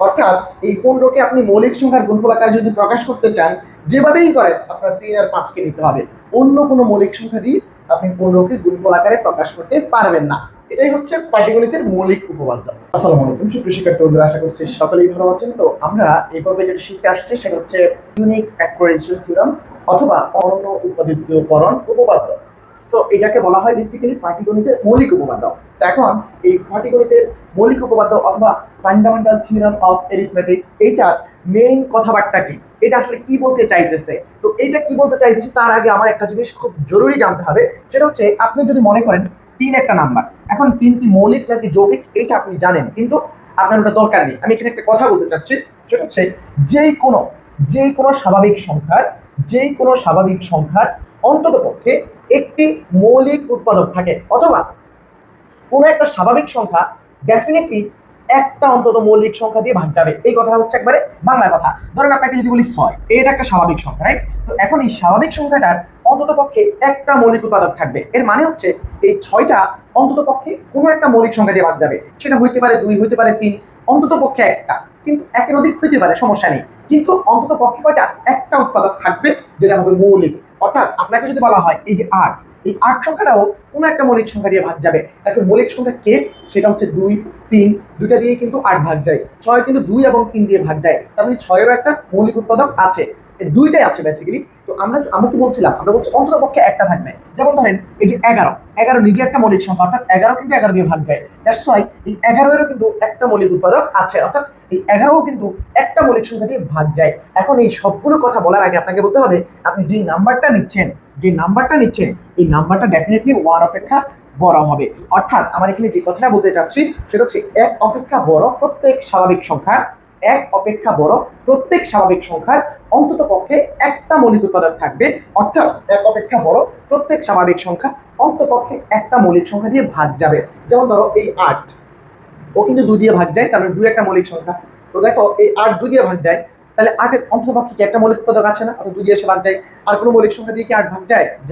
অর্থাৎ এই 15কে আপনি মৌলিক সংখ্যার গুণফল আকারে যদি প্রকাশ করতে চান, যেভাবেই করেন আপনার 3 আর 5কে নিতে হবে। অন্য কোনো মৌলিক সংখ্যা দিয়ে আপনি 15কে গুণফল আকারে প্রকাশ করতে পারবেন না। এটাই হচ্ছে পাটিগণিতের মৌলিক উপপাদ্য। আসসালামু আলাইকুম সুপ্রিয় শিক্ষার্থী বন্ধুরা, আশা করছি সকলেই ভালো আছেন। তো আমরা এই পর্বে যেটা শিখতে আসছি সেটা হচ্ছে ইউনিক ফ্যাক্টরাইজেশন থিওরাম অথবা অনন্য উৎপাদিতকরণ উপপাদ্য। সো এটাকে বলা হয় বেসিক্যালি পাটিগণিতের মৌলিক উপপাদ্য। তো এখন এই পাটিগণিতের মৌলিক উপপাদ্য অথবা ফান্ডামেন্টাল থিওরাম অফ অ্যারিথমেটিক্স, এইটার মেইন কথাবার্তা কি, এটা আসলে কি বলতে চাইতেছে। তো এটা কি বলতে চাইতেছে তার আগে আমার একটা জিনিস খুব জরুরি জানতে হবে। সেটা হচ্ছে আপনি যদি মনে করেন 3 একটা নাম্বার, এখন 3 কি মৌলিক নাকি যৌগিক এটা আপনি জানেন, কিন্তু আপনার ওটা দরকার নেই। আমি এখানে একটা কথা বলতে চাচ্ছি, সেটা হচ্ছে যে কোনো স্বাভাবিক সংখ্যার অন্ততপক্ষে একটি মৌলিক উৎপাদক থাকে, অথবা কোনো একটা স্বাভাবিক সংখ্যা ডেফিনেটলি একটা অন্তত মৌলিক সংখ্যা দিয়ে ভাগ যাবে। এই কথাটা হচ্ছে একবারে বাংলা কথা। ধরেন আপনাকে যদি বলি 6, এটা একটা স্বাভাবিক সংখ্যা, রাইট? তো এখন এই স্বাভাবিক সংখ্যাটার অন্তত পক্ষে একটা মৌলিক উৎপাদক থাকবে। এর মানে হচ্ছে এই 6টা অন্তত পক্ষে কোনো একটা মৌলিক সংখ্যা দিয়ে ভাগ যাবে। সেটা হইতে পারে 2, হইতে পারে 3, অন্তত পক্ষে একটা, কিন্তু একের অধিক হইতে পারে, সমস্যা নেই। কিন্তু অন্তত পক্ষে কয়টা? একটা উৎপাদক থাকবে যেটা হবে মৌলিক। অর্থাৎ আপনাকে যদি বলা হয় এই যে 8, এই 8 সংখ্যাটাও কোনো একটা মৌলিক সংখ্যা দিয়ে ভাগ যাবে। এখন মৌলিক সংখ্যা কে? সেটা হচ্ছে 2, 3, দুইটা দিয়ে কিন্তু 8 ভাগ যায়। 6 কিন্তু 2 এবং 3 দিয়ে ভাগ যায়। তার মানে 6-এরও একটা মৌলিক উৎপাদক আছে, দুইটাই আছে বেসিক্যালি। তো আমরা কি বলছিলাম? আমরা বলছি অন্তত পক্ষে একটা থাকবে। যেমন ধরেন এই যে 11 নিজে একটা মৌলিক সংখ্যা, অর্থাৎ 11 কিন্তু 11 দিয়ে ভাগ যায়। দ্যাটস ওয়াই এই 11-এরও কিন্তু একটা মৌলিক উৎপাদক আছে, অর্থাৎ এই 11ও কিন্তু একটা মৌলিক সংখ্যা দিয়ে ভাগ যায়। এখন এই সবগুলো কথা বলার আগে আপনাকে বলতে হবে আপনি যে নাম্বারটা নিচ্ছেন এই নাম্বারটা ডেফিনেটলি 1 অপেক্ষা বড় হবে। অর্থাৎ আমার এখানে যে কথাটা বলতে চাচ্ছি সেটা হচ্ছে এক অপেক্ষা বড় প্রত্যেক স্বাভাবিক সংখ্যার অন্তত পক্ষে একটা মৌলিক উৎপাদক থাকবে। অর্থাৎ এক অপেক্ষা বড় প্রত্যেক স্বাভাবিক সংখ্যা অন্তত পক্ষে একটা মৌলিক সংখ্যা দিয়ে ভাগ যাবে। যেমন ধরো এই 8, ও কিন্তু 2 দিয়ে ভাগ যায়, তার মানে 2 একটা মৌলিক সংখ্যা। তো দেখো এই 8 2 দিয়ে ভাগ যায়, তাহলে 8-এর অন্তত পক্ষে কি একটা মৌলিক উৎপাদক আছে না? অর্থাৎ 2 দিয়ে এসে ভাগ যায়। আর কোনো মৌলিক সংখ্যা দিয়ে কি 8 ভাগ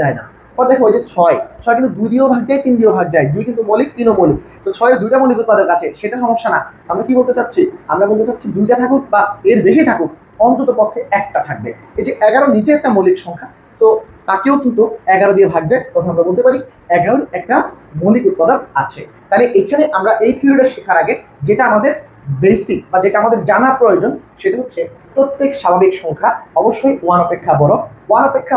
যায় না। পর দেখো ওই যে 6 কিন্তু 2 দিয়েও ভাগ যায়, 3 দিয়েও ভাগ যায়। 2 কিন্তু মৌলিক, 3ও মৌলিক। তো 6-এর 2টা মৌলিক উৎপাদক আছে, সেটা সমস্যা না। আমরা কি বলতে চাচ্ছি? আমরা বলতে চাচ্ছি 2টা থাকুক বা এর বেশি থাকুক, অন্তত পক্ষে একটা থাকবে। এই যে 11 নিচে একটা মৌলিক সংখ্যা, সো তাকেও কিন্তু 11 দিয়ে ভাগ যায়, তখন আমরা বলতে পারি 11 একটা মৌলিক উৎপাদক আছে। তাহলে এখানে আমরা এই থিওরিটা শেখার আগে যেটা আমাদের বেসিক বা যেটা আমাদের জানা প্রয়োজন সেটা হচ্ছে প্রত্যেক স্বাভাবিক সংখ্যা অবশ্যই 1 অপেক্ষা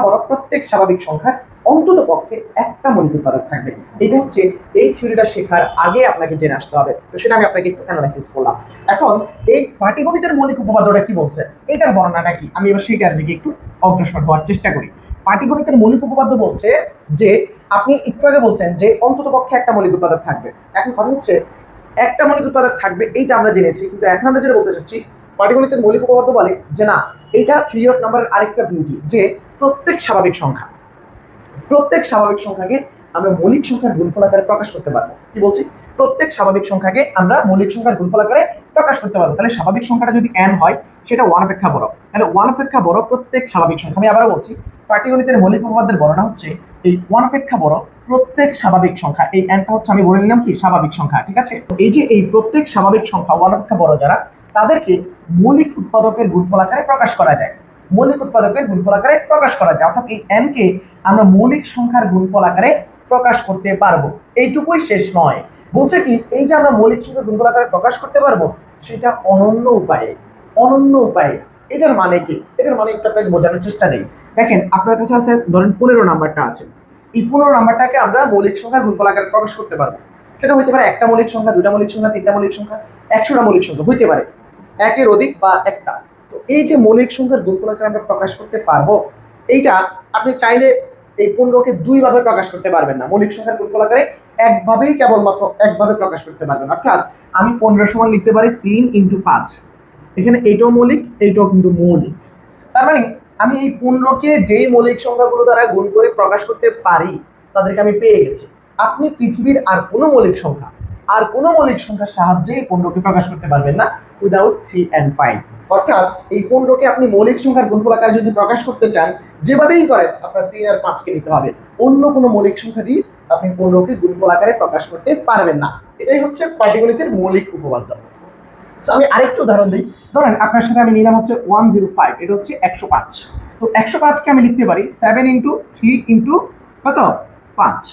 বড় প্রত্যেক স্বাভাবিক সংখ্যার অন্তত পক্ষে একটা মৌলিক উৎপাদক থাকবে। এটা হচ্ছে এই থিওরিটা শেখার আগে আপনাকে জেনে আসতে হবে। তো সেটা আমি আপনাকে একটু অ্যানালাইসিস করলাম। এখন এই পাটিগণিতের মৌলিক উপপাদ্যটা কি বলছে, এটার বর্ণনাটা কি, আমি এবার সেটার দিকে একটু অগ্রসর হওয়ার চেষ্টা করি। পাটিগণিতের মৌলিক উপপাদ্য বলছে যে আপনি একটু আগে বলছেন যে অন্তত পক্ষে একটা মৌলিক উৎপাদক থাকবে। এখন কথা হচ্ছে একটা মৌলিক উৎপাদক থাকবে এইটা আমরা জেনেছি, কিন্তু এখন আমরা যেটা বলতে চাচ্ছি পাটিগণিতের মৌলিক উপপাদ্য বলে যে না, এটা থিওরি অফ নাম্বারের আরেকটা বিউটি, যে প্রত্যেক স্বাভাবিক সংখ্যাকে আমরা মৌলিক সংখ্যার গুণফল আকারে প্রকাশ করতে পারবো। কি বলছি? প্রত্যেক স্বাভাবিক সংখ্যাকে আমরা মৌলিক সংখ্যার গুণফল আকারে প্রকাশ করতে পারবো। তাহলে স্বাভাবিক সংখ্যাটা যদি n হয় সেটা 1 অপেক্ষা বড়, তাহলে 1 অপেক্ষা বড় প্রত্যেক স্বাভাবিক সংখ্যা। আমি আবারও বলছি, পাটিগণিতের মৌলিক উপপাদ্যের বর্ণনা হচ্ছে এই 1 অপেক্ষা বড় প্রত্যেক স্বাভাবিক সংখ্যা। এই nটা হচ্ছে আমি বলে নিলাম কি স্বাভাবিক সংখ্যা, ঠিক আছে? এই যে এই প্রত্যেক স্বাভাবিক সংখ্যা 1 অপেক্ষা বড় যারা, তাদেরকে মৌলিক উৎপাদকের গুণফল আকারে প্রকাশ করা যায়। অর্থাৎ এই n কে আমরা মৌলিক সংখ্যার গুণফল আকারে প্রকাশ করতে পারবো। এইটুকুই শেষ নয়, বলছে কি এই যে আমরা মৌলিক সংখ্যার গুণফল আকারে প্রকাশ করতে পারবো সেটা অনন্য উপায়ে। এটার মানে কি? এটার মানে একটু আপনাকে বোঝানোর চেষ্টা দিই। দেখেন আপনার কাছে আছে ধরেন 15 নাম্বারটা আছে, এই 15 নাম্বারটাকে আমরা মৌলিক সংখ্যার গুণফল আকারে প্রকাশ করতে পারবো। সেটা হতে পারে একটা মৌলিক সংখ্যা, 2টা মৌলিক সংখ্যা, 3টা মৌলিক সংখ্যা, 100টা মৌলিক সংখ্যা হইতে পারে, একের অধিক বা একটা। তো এই যে মৌলিক সংখ্যার গুণফল আকারে আমরা প্রকাশ করতে পারবো, এইটা আপনি চাইলে এই 15কে 2 ভাবে প্রকাশ করতে পারবেন না। মৌলিক সংখ্যার গুণফল আকারে কেবলমাত্র একভাবে প্রকাশ করতে পারবেন। অর্থাৎ আমি 15 সমান লিখতে পারি 3 × 5, এখানে এইটাও মৌলিক, এইটাও কিন্তু মৌলিক। তার মানে আমি এই 15কে যেই মৌলিক সংখ্যাগুলো দ্বারা গুণ করে প্রকাশ করতে পারি তাদেরকে আমি পেয়ে গেছি। আপনি পৃথিবীর আর কোনো মৌলিক সংখ্যার সাহায্যে এই 15কে প্রকাশ করতে পারবেন না উইদাউট 3 and 5। অর্থাৎ এই 15কে আপনি মৌলিক সংখ্যার গুণফল আকারে যদি প্রকাশ করতে চান, যেভাবেই করেন আপনার 3 আর 5কে নিতে হবে। অন্য কোনো মৌলিক সংখ্যা দিয়ে আপনি 15কে গুণফল আকারে প্রকাশ করতে পারবেন না। এটাই হচ্ছে পাটিগণিতের মৌলিক উপপাদ্য। সো আমি আরেকটু উদাহরণ দিই। ধরেন আপনার সাথে আমি নিলাম হচ্ছে 105, এটা হচ্ছে 105। তো 105কে আমি লিখতে পারি 7 ইন্টু 3 ইন্টু কত 5।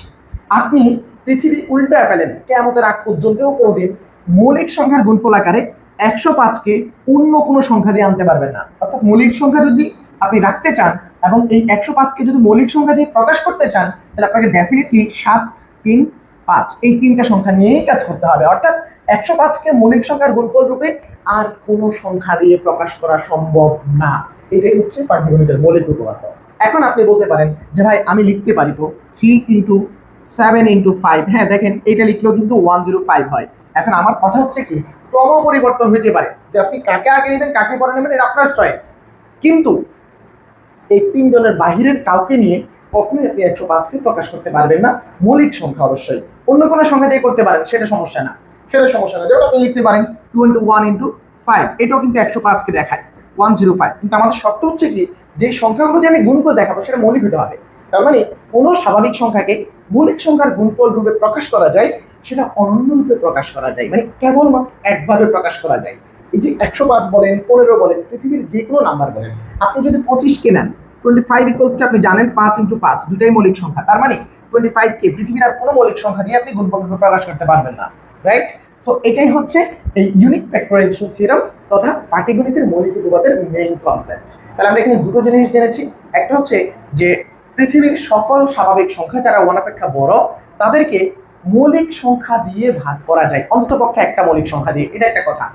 আপনি পৃথিবী উল্টায় ফেলেন, কেয়ামতের আগ পর্যন্তও কোনোদিন মৌলিক সংখ্যার গুণফল আকারে 105কে অন্য কোনো সংখ্যা দিয়ে আনতে পারবেন না। অর্থাৎ মৌলিক সংখ্যা যদি আপনি রাখতে চান এবং এই 105কে যদি মৌলিক সংখ্যা দিয়ে প্রকাশ করতে চান, তাহলে আপনাকে ডেফিনেটলি 7, 3, 5 এই তিনটা সংখ্যা নিয়েই কাজ করতে হবে। অর্থাৎ 105কে মৌলিক সংখ্যার গুণফল রূপে আর কোনো সংখ্যা দিয়ে প্রকাশ করা সম্ভব না। এটাই হচ্ছে পাটিগণিতের মৌলিক উপপাদ্য। এখন আপনি বলতে পারেন যে ভাই আমি লিখতে পারি তো 3 ইন্টু 7 ইন্টু 5। হ্যাঁ দেখেন এটা লিখলেও কিন্তু 105 হয়। এখন আমার কথা হচ্ছে কি, ক্রম পরিবর্তন হতে পারে, যে আপনি কাকে আগে নেবেন কাকে পরে নেবেন এটা আপনার চয়েস। কিন্তু এই তিনজনের বাহিরের কাউকে নিয়ে কখনোই আপনি 105কে প্রকাশ করতে পারবেন না। মৌলিক সংখ্যা অবশ্যই অন্য কোনো সংখ্যা দিয়ে করতে পারেন, সেটা সমস্যা না। যেমন আপনি লিখতে পারেন 2 ইন্টু 1 ইন্টু 5, এটাও কিন্তু 105কে দেখায় 105। কিন্তু আমাদের শর্ত হচ্ছে কি, যে সংখ্যাগুলো দিয়ে আমি গুণ করে দেখাবো সেটা মৌলিক হতে হবে। তার মানে কোনো স্বাভাবিক সংখ্যাকে মৌলিক সংখ্যার গুণফল রূপে প্রকাশ করা যায়, সেটা অনন্য রূপে প্রকাশ করা যায়, মানে কেবলমাত্র একভাবে প্রকাশ করা যায়। এই যে 105 বলেন, 15 বলেন, পৃথিবীর যে কোনো নাম্বার বলেন, আপনি যদি 25কে নেন, 25 ইকুয়ালস টু আপনি জানেন 5 ইন্টু 5 দুটাই মৌলিক সংখ্যা। তার মানে 25কে পৃথিবীর আর কোনো মৌলিক সংখ্যা দিয়ে আপনি গুণফল রূপে প্রকাশ করতে পারবেন না, রাইট? সো এটাই হচ্ছে এই ইউনিক ফ্যাক্টরাইজেশন থিওরেম তথা পাটিগণিতের মৌলিক উপপাদ্যের মেইন কনসেপ্ট। তাহলে আমরা এখানে দুটো জিনিস জেনেছি। একটা হচ্ছে যে পৃথিবীর সকল স্বাভাবিক সংখ্যা যারা 1 অপেক্ষা বড়, তাদেরকে মৌলিক সংখ্যা দিয়ে ভাগ করা যায়, অন্ততপক্ষে একটা মৌলিক সংখ্যা দিয়ে। এটা একটা কথা,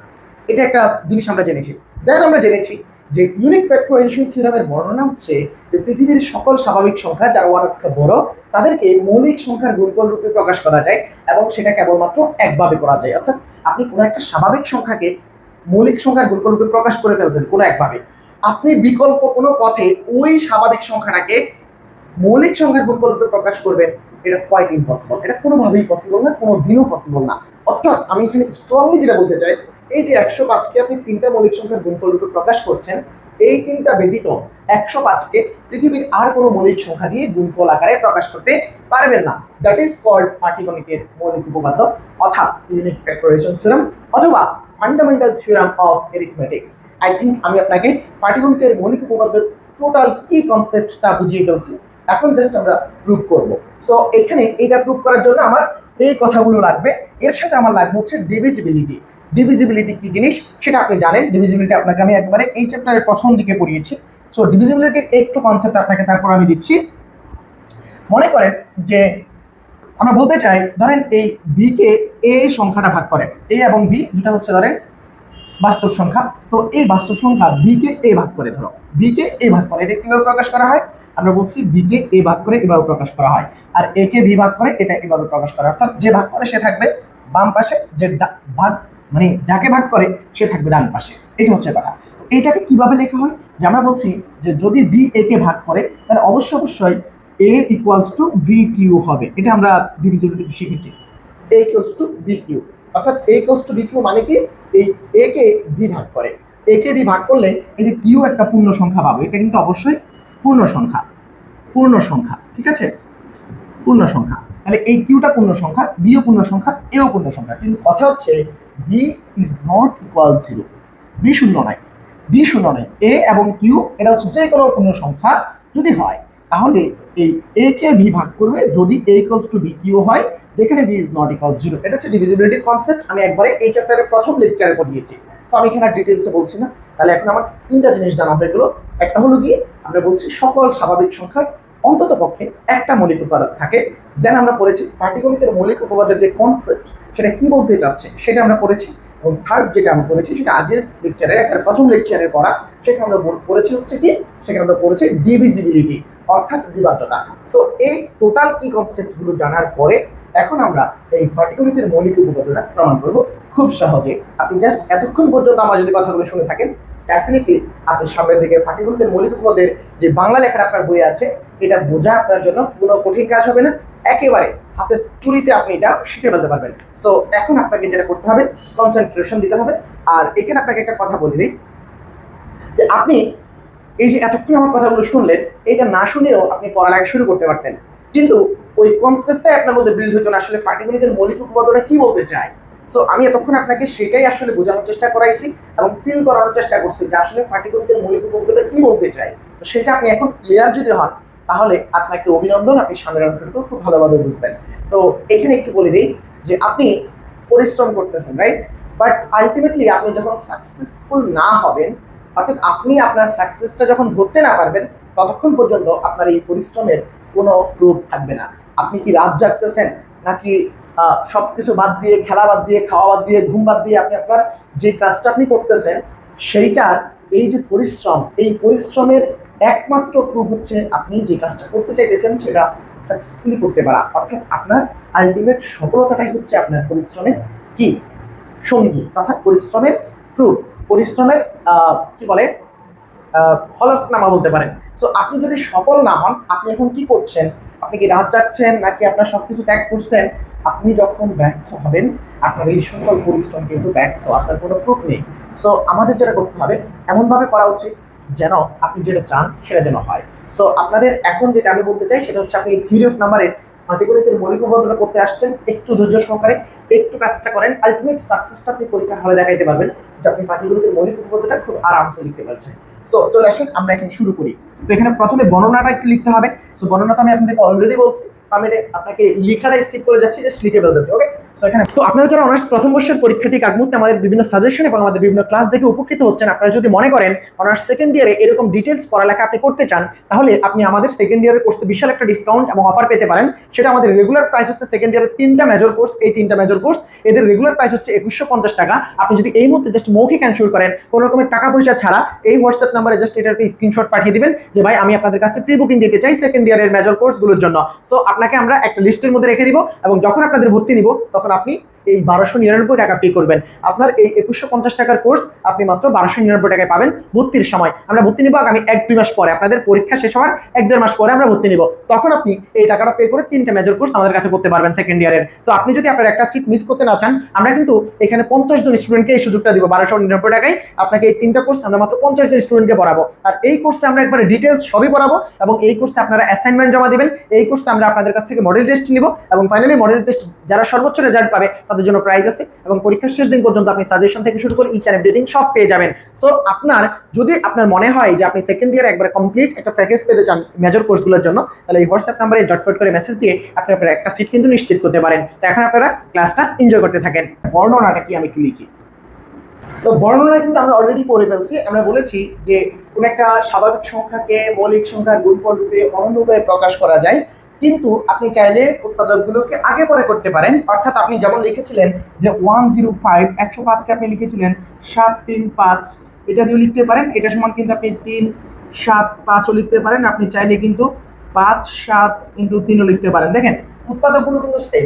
এটা একটা জিনিস আমরা জেনেছি। দেন আমরা জেনেছি যে ইউনিক ফ্যাক্টরাইজেশন থিওরেমের বর্ণনা হচ্ছে যে পৃথিবীর সকল স্বাভাবিক সংখ্যা যারা 1 অপেক্ষা বড়, তাদেরকে মৌলিক সংখ্যার গুণফল রূপে প্রকাশ করা যায় এবং সেটা কেবলমাত্র একভাবে করা যায়। অর্থাৎ আপনি কোনো একটা স্বাভাবিক সংখ্যাকে মৌলিক সংখ্যার গুণফল রূপে প্রকাশ করে ফেলছেন কোনো একভাবে, আপনি বিকল্প কোনো পথে ওই স্বাভাবিক সংখ্যাটাকে মৌলিক সংখ্যার গুণফল রূপে প্রকাশ করবেন, এটা কোয়াইট ইম্পসিবল। এটা কোনোভাবেই পসিবল না, কোনো দিনও পসিবল না। অর্থাৎ আমি এখানে স্ট্রংলি যেটা বলতে চাই, এই যে 105কে আপনি তিনটা মৌলিক সংখ্যার গুণফল রূপে প্রকাশ করছেন, এই তিনটা ব্যতীত 105কে পৃথিবীর আর কোনো মৌলিক সংখ্যা দিয়ে গুণফল আকারে প্রকাশ করতে পারবেন না। দ্যাট ইজ কল্ড পাটিগণিতের মৌলিক উপপাদ্য অর্থাৎ ইউনিক ফ্যাক্টরাইজেশন থিওরেম অথবা fundamental theorem of arithmetics. I think আমি আপনাকে পাটিগণিতের মৌলিক উপপাদ্যের টোটাল কি কনসেপ্টটা বুঝিয়ে ফেলছি। এখন জাস্ট আমরা প্রুভ করব। সো এখানে এটা প্রুভ করার জন্য আমার এই কথাগুলো লাগবে, এর সাথে আমার লাগবে হচ্ছে ডিভিজিবিলিটি। ডিভিজিবিলিটি কি জিনিস সেটা আপনি জানেন। ডিভিজিবিলিটি আপনাকে আমি একবারে এই চ্যাপ্টারের প্রথম দিকে পড়িয়েছি। সো ডিভিজিবিলিটির একটু কনসেপ্ট আপনাকে তারপর আমি দিচ্ছি। মনে করেন যে আমরা বলতে চাই, ধরেন এই বি কে এ সংখ্যাটা ভাগ করে, এ এবং বি দুটা হচ্ছে ধরেন বাস্তব সংখ্যা। তো এই বাস্তব সংখ্যা বি কে এ ভাগ করে, ধরো বি কে এ ভাগ করে, এটা কিভাবে প্রকাশ করা হয়? আমরা বলছি বি কে এ ভাগ করে এভাবে প্রকাশ করা হয়, আর এ কে বি ভাগ করে এটা এভাবে প্রকাশ করা হয়। অর্থাৎ যে ভাগ করে সে থাকবে বাম পাশে, যে ভাগ মানে যাকে ভাগ করে সে থাকবে ডান পাশে। এটা হচ্ছে কথা। তো এটাকে কিভাবে লেখা হয়? যে আমরা বলছি যে যদি বি এ কে ভাগ করে, তাহলে অবশ্যই এ ইকুয়ালস টু ভি কিউ হবে। এটা আমরা ডিভিজিবিলিটি শিখেছি, এ ইকুয়ালস টু ভি কিউ। অর্থাৎ এ ইকুয়ালস টু ভি কিউ মানে কি, এই এ কে বি ভাগ করে, এ কে বি ভাগ করলে এই যে কিউ একটা পূর্ণ সংখ্যা পাবো। এটা কিন্তু অবশ্যই পূর্ণ সংখ্যা, পূর্ণ সংখ্যা, ঠিক আছে, পূর্ণ সংখ্যা। তাহলে এই কিউটা পূর্ণ সংখ্যা, বিও পূর্ণ সংখ্যা, এও পূর্ণ সংখ্যা। কিন্তু কথা হচ্ছে B is not equal 0, B শূন্য নয়, বি শূন্য নয়। এ এবং কিউ এটা হচ্ছে যে কোনো পূর্ণ সংখ্যা যদি হয়, তাহলে এই এ কে বি ভাগ করবে যদি এ ইকুয়ালস টু বি কিউ হয়, যেখানে বি ইজ নট ইকুয়াল 0। এটা হচ্ছে ডিভিজিবিলিটির কনসেপ্ট, আমি একবারে এই চ্যাপ্টারের প্রথম লেকচারে পড়িয়েছি। তো আমি এখানে ডিটেলসে বলছি না। তাহলে এখন আমার তিনটা জিনিস জানা হয়ে গেল। একটা হলো কি, আমরা বলছি সকল স্বাভাবিক সংখ্যার অন্তত পক্ষে একটা মৌলিক উপাদান থাকে। দেন আমরা পড়েছি পাটিগণিতের মৌলিক উপপাদ্যের যে কনসেপ্ট সেটা কি বলতে চাচ্ছে সেটা আমরা পড়েছি। এবং থার্ড যেটা আমরা পড়েছি সেটা আগের লেকচারে, একটা প্রথম লেকচারে পড়া, সেখানে আমরা পড়েছি হচ্ছে কি, সেখানে আমরা পড়েছি ডিভিজিবিলিটি অর্থাৎ বিভাজ্যতা। সো এই টোটাল কি কনসেপ্টগুলো জানার পরে এখন আমরা এই পাটিগণিতের মৌলিক উপপাদ্যটা প্রমাণ করব খুব সহজে। আপনি জাস্ট এতক্ষণ পর্যন্ত আমার যদি কথাগুলো শুনে থাকেন, ডেফিনেটলি আপনি সামনের দিকে পাটিগণিতের মৌলিক উপপাদ্যের যে বাংলা লেখার আপনার বই আছে, এটা বোঝা আপনার জন্য কোনো কঠিন কাজ হবে না, একেবারে হাতের চুরিতে আপনি এটা শিখে ফেলতে পারবেন। সো এখন আপনাকে যেটা করতে হবে, কনসেন্ট্রেশন দিতে হবে। আর এখানে আপনাকে একটা কথা বলে দিই, যে আপনি এই যে এতক্ষণ আমার কথাগুলো শুনলেন, এটা না শুনেও আপনি পড়ালেখা শুরু করতে পারতেন, কিন্তু ওই কনসেপ্টটাই আপনার মধ্যে বিল্ড হতো না আসলে পাটিগণিতের মৌলিক উপপাদ্যটা কি বলতে চায়। সো আমি এতক্ষণ আপনাকে সেটাই আসলে বোঝানোর চেষ্টা করাইছি এবং ফিল করানোর চেষ্টা করছি যে আসলে পাটিগণিতের মৌলিক উপপাদ্যটা কি বলতে চাই। তো সেটা আপনি এখন ক্লিয়ার যদি হন তাহলে আপনাকে অভিনন্দন, আপনি সামনের অংশটুকু খুব ভালোভাবে বুঝবেন। তো এখানে একটু বলে দিই যে আপনি পরিশ্রম করতেছেন, রাইট? বাট আলটিমেটলি আপনি যখন সাকসেসফুল না হবেন, অর্থাৎ আপনি আপনার সাকসেসটা যখন ধরতে না পারবেন, ততক্ষণ পর্যন্ত আপনার এই পরিশ্রমের কোনো প্রুফ থাকবে না। আপনি কি রাত জাগতেছেন, নাকি সবকিছু বাদ দিয়ে, খেলা বাদ দিয়ে, খাওয়া বাদ দিয়ে, ঘুম বাদ দিয়ে আপনি আপনার যে কাজটা আপনি করতেছেন সেইটার এই যে পরিশ্রম, এই পরিশ্রমের একমাত্র প্রুফ হচ্ছে আপনি যে কাজটা করতে চাইতেছেন সেটা সাকসেসফুলি করতে পারা। অর্থাৎ আপনার আলটিমেট সফলতাটাই হচ্ছে আপনার পরিশ্রমের কি সঙ্গী, অর্থাৎ পরিশ্রমের প্রুফ, পরিশ্রমের কি বলে হলফনামা বলতে পারেন। সো আপনি যদি সফল না হন, আপনি এখন কি করছেন? আপনি কি রাত জাগছেন, নাকি আপনার সবকিছু ত্যাগ করছেন? আপনি যখন ব্যর্থ হবেন, আপনার এই সকল পরিশ্রম কিন্তু ব্যর্থ, আপনার কোনো প্রুফ নেই। সো আমাদের যেটা করতে হবে, এমনভাবে করা উচিত যেন আপনি যেটা চান সেটা যেন হয়। সো আপনাদের এখন যেটা আমি বলতে চাই সেটা হচ্ছে, আপনি থিওরি অফ নাম্বারের পাটিগণিতের মৌলিক উপপাদ্যটা করতে আসছেন, একটু ধৈর্য সহকারে একটু কাজটা করেন, আলটিমেট সাকসেসটা আপনি পরীক্ষার হলে দেখাইতে পারবেন যে আপনি পাটিগণিতের মৌলিক উপপাদ্যটা খুব আরামসে লিখতে পারছেন। সো চলে আসেন আমরা এখন শুরু করি। তো এখানে প্রথমে বর্ণনাটা একটু লিখতে হবে। সো বর্ণনা তো আমি আপনাদেরকে অলরেডি বলছি, আমি আপনাকে লেখাটা স্কিপ করে যাচ্ছি, জাস্ট লিখে ফেলতেছি। ওকে, সো এখানে তো আপনারা যারা অনার্স প্রথম বর্ষের পরীক্ষার্থী আগ মুহূর্তে আমাদের বিভিন্ন সাজেশন এবং আমাদের বিভিন্ন ক্লাস দেখে উপকৃত হচ্ছেন, আপনারা যদি মনে করেন অনার্স সেকেন্ড ইয়ারে এরকম ডিটেলস পড়ালেখা আপনি করতে চান, তাহলে আপনি আমাদের সেকেন্ড ইয়ারের কোর্সে বিশাল একটা ডিসকাউন্ট এবং অফার পেতে পারেন। সেটা আমাদের রেগুলার প্রাইস হচ্ছে সেকেন্ড ইয়ারের 3টা মেজর কোর্স, এই 3টা মেজর কোর্স এদের রেগুলার প্রাইস হচ্ছে 2150 টাকা। আপনি যদি এই মুহূর্তে জাস্ট মৌখিক অ্যানসার করেন কোনো রকমের টাকা পয়সা ছাড়া, এই হোয়াটসঅ্যাপ নাম্বারে জাস্ট এটার একটা স্ক্রিনশট পাঠিয়ে দিবেন যে ভাই আমি আপনাদের কাছে প্রি বুকিং দিতে চাই সেকেন্ড ইয়ারের মেজর কোর্সগুলোর জন্য। সো আপনাকে আমরা একটা লিস্টের মধ্যে রেখে দিব এবং যখন আপনাদের ভর্তি নিব তখন আপনি এই 1299 টাকা পে করবেন। আপনার এই 2150 টাকার কোর্স আপনি মাত্র 1299 টাকায় পাবেন ভর্তির সময়। আমরা ভর্তি নিব আগামী 1-2 মাস পরে, আপনাদের পরীক্ষা শেষ হওয়ার 1-1.5 মাস পরে আমরা ভর্তি নিব। তখন আপনি এই টাকাটা পে করে 3টা মেজর কোর্স আমাদের কাছে করতে পারবেন সেকেন্ড ইয়ারের। তো আপনি যদি আপনার একটা সিট মিস করতে না চান, আমরা কিন্তু এখানে 50 জন স্টুডেন্টকে এই সুযোগটা দিব। 1299 টাকায় আপনাকে এই 3টা কোর্স আমরা মাত্র 50 জন স্টুডেন্টকে পড়াবো। আর এই কোর্সে আমরা একবারে ডিটেলস সবই পড়াবো এবং এই কোর্সে আপনারা অ্যাসাইনমেন্ট জমা দিবেন। এই কোর্সে আমরা আপনাদের কাছ থেকে মডেল টেস্ট নিব এবং ফাইনালি মডেল টেস্ট যারা সর্বোচ্চ রেজাল্ট পাবে তাদের জন্য প্রাইজ আছে এবং পরীক্ষার শেষ দিন পর্যন্ত আপনি সাজেশন থেকে শুরু করে ইচ এন্ড এভরিথিং সব পেয়ে যাবেন। সো আপনার যদি আপনার মনে হয় যে আপনি সেকেন্ড ইয়ার একবারে কমপ্লিট একটা প্যাকেজ পেতে চান মেজর কোর্সগুলোর জন্য, তাহলে এই হোয়াটসঅ্যাপ নাম্বারে জটফট করে মেসেজ দিয়ে আপনি আপনার একটা সিট কিন্তু নিশ্চিত করতে পারেন। তো এখন আপনারা ক্লাসটা এনজয় করতে থাকেন। বর্ণনাটা কি আমি একটু লিখি। তো বর্ণনা কিন্তু আমরা অলরেডি পড়ে ফেলছি। আমরা বলেছি যে কোন একটা স্বাভাবিক সংখ্যাকে মৌলিক সংখ্যার গুণফল রূপে অনন্য রূপে প্রকাশ করা যায়, কিন্তু আপনি চাইলে উৎপাদকগুলোকে আগে পরে করতে পারেন। অর্থাৎ আপনি যেমন লিখেছিলেন যে 105, 105কে আপনি লিখেছিলেন 735, এটা দিয়ে লিখতে পারেন। এটা সমান কিন্তু আপনি 375ও লিখতে পারেন। আপনি চাইলে কিন্তু 5-7 × 3ও লিখতে পারেন। দেখেন উৎপাদকগুলো কিন্তু সেম,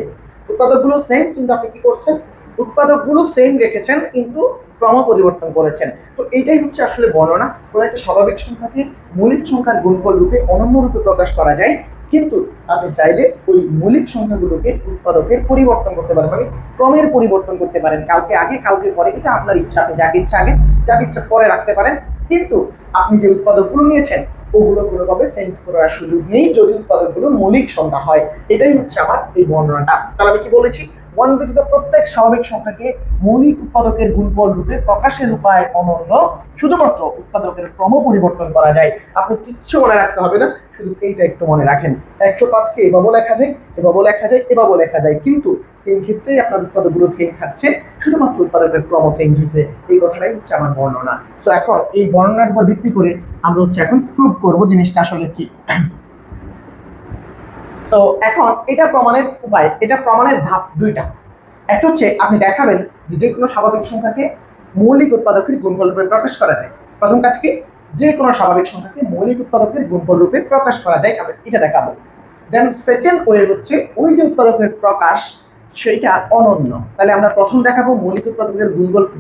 উৎপাদকগুলো সেম, কিন্তু আপনি কি করছেন, উৎপাদকগুলো সেম রেখেছেন কিন্তু ক্রম পরিবর্তন করেছেন। তো এইটাই হচ্ছে আসলে বর্ণনা। কোনো একটা স্বাভাবিক সংখ্যাকে মৌলিক সংখ্যার গুণফল রূপে অনন্য রূপে প্রকাশ করা যায়, কিন্তু আপনি চাইলে ওই মৌলিক সংখ্যাগুলোকে উৎপাদকের পরিবর্তন করতে পারেন, মানে ক্রমের পরিবর্তন করতে পারেন, কাউকে আগে কাউকে পরে, এটা আপনার ইচ্ছা। আপনি যাকে ইচ্ছা আগে যাকে ইচ্ছা পরে রাখতে পারেন, কিন্তু আপনি যে উৎপাদকগুলো নিয়েছেন ওগুলো কোনোভাবে চেঞ্জ করার সুযোগ নেই যদি উৎপাদকগুলো মৌলিক সংখ্যা হয়। এটাই হচ্ছে আমার এই বর্ণনাটা। তাহলে আমি কি বলেছি, ওয়ান ব্যতীত প্রত্যেক স্বাভাবিক সংখ্যাকে মৌলিক উৎপাদকের গুণফল রূপে প্রকাশের উপায় অনন্য, শুধুমাত্র উৎপাদকের ক্রম পরিবর্তন করা যায়। আপনি কিচ্ছু মনে রাখতে হবে না, শুধু এইটা একটু মনে রাখেন। 105কে এভাবেও লেখা যায়, এভাবেও লেখা যায়, এভাবেও লেখা যায়, কিন্তু তিন ক্ষেত্রেই আপনার উৎপাদকগুলো সেম থাকছে, শুধুমাত্র উৎপাদকের ক্রম চেঞ্জ হয়েছে। এই কথাটাই হচ্ছে আমার বর্ণনা। সো এখন এই বর্ণনার উপর ভিত্তি করে আমরা হচ্ছে এখন প্রুভ করব জিনিসটা আসলে কি। তো এখন এটা প্রমাণের উপায়, এটা প্রমাণের ধাপ দুইটা। একটা হচ্ছে আপনি দেখাবেন যে যে কোনো স্বাভাবিক সংখ্যাকে মৌলিক উৎপাদকের গুণফল রূপে প্রকাশ করা যায়। প্রথম কাজ কি, যে কোনো স্বাভাবিক সংখ্যাকে মৌলিক উৎপাদকের গুণফল রূপে প্রকাশ করা যায়, আমি এটা দেখাবো। দেন সেকেন্ড ওয়ে হচ্ছে ওই যে উৎপাদকের প্রকাশ সেইটা অনন্য। তাহলে আমরা প্রথম দেখাবো মৌলিক উৎপাদকের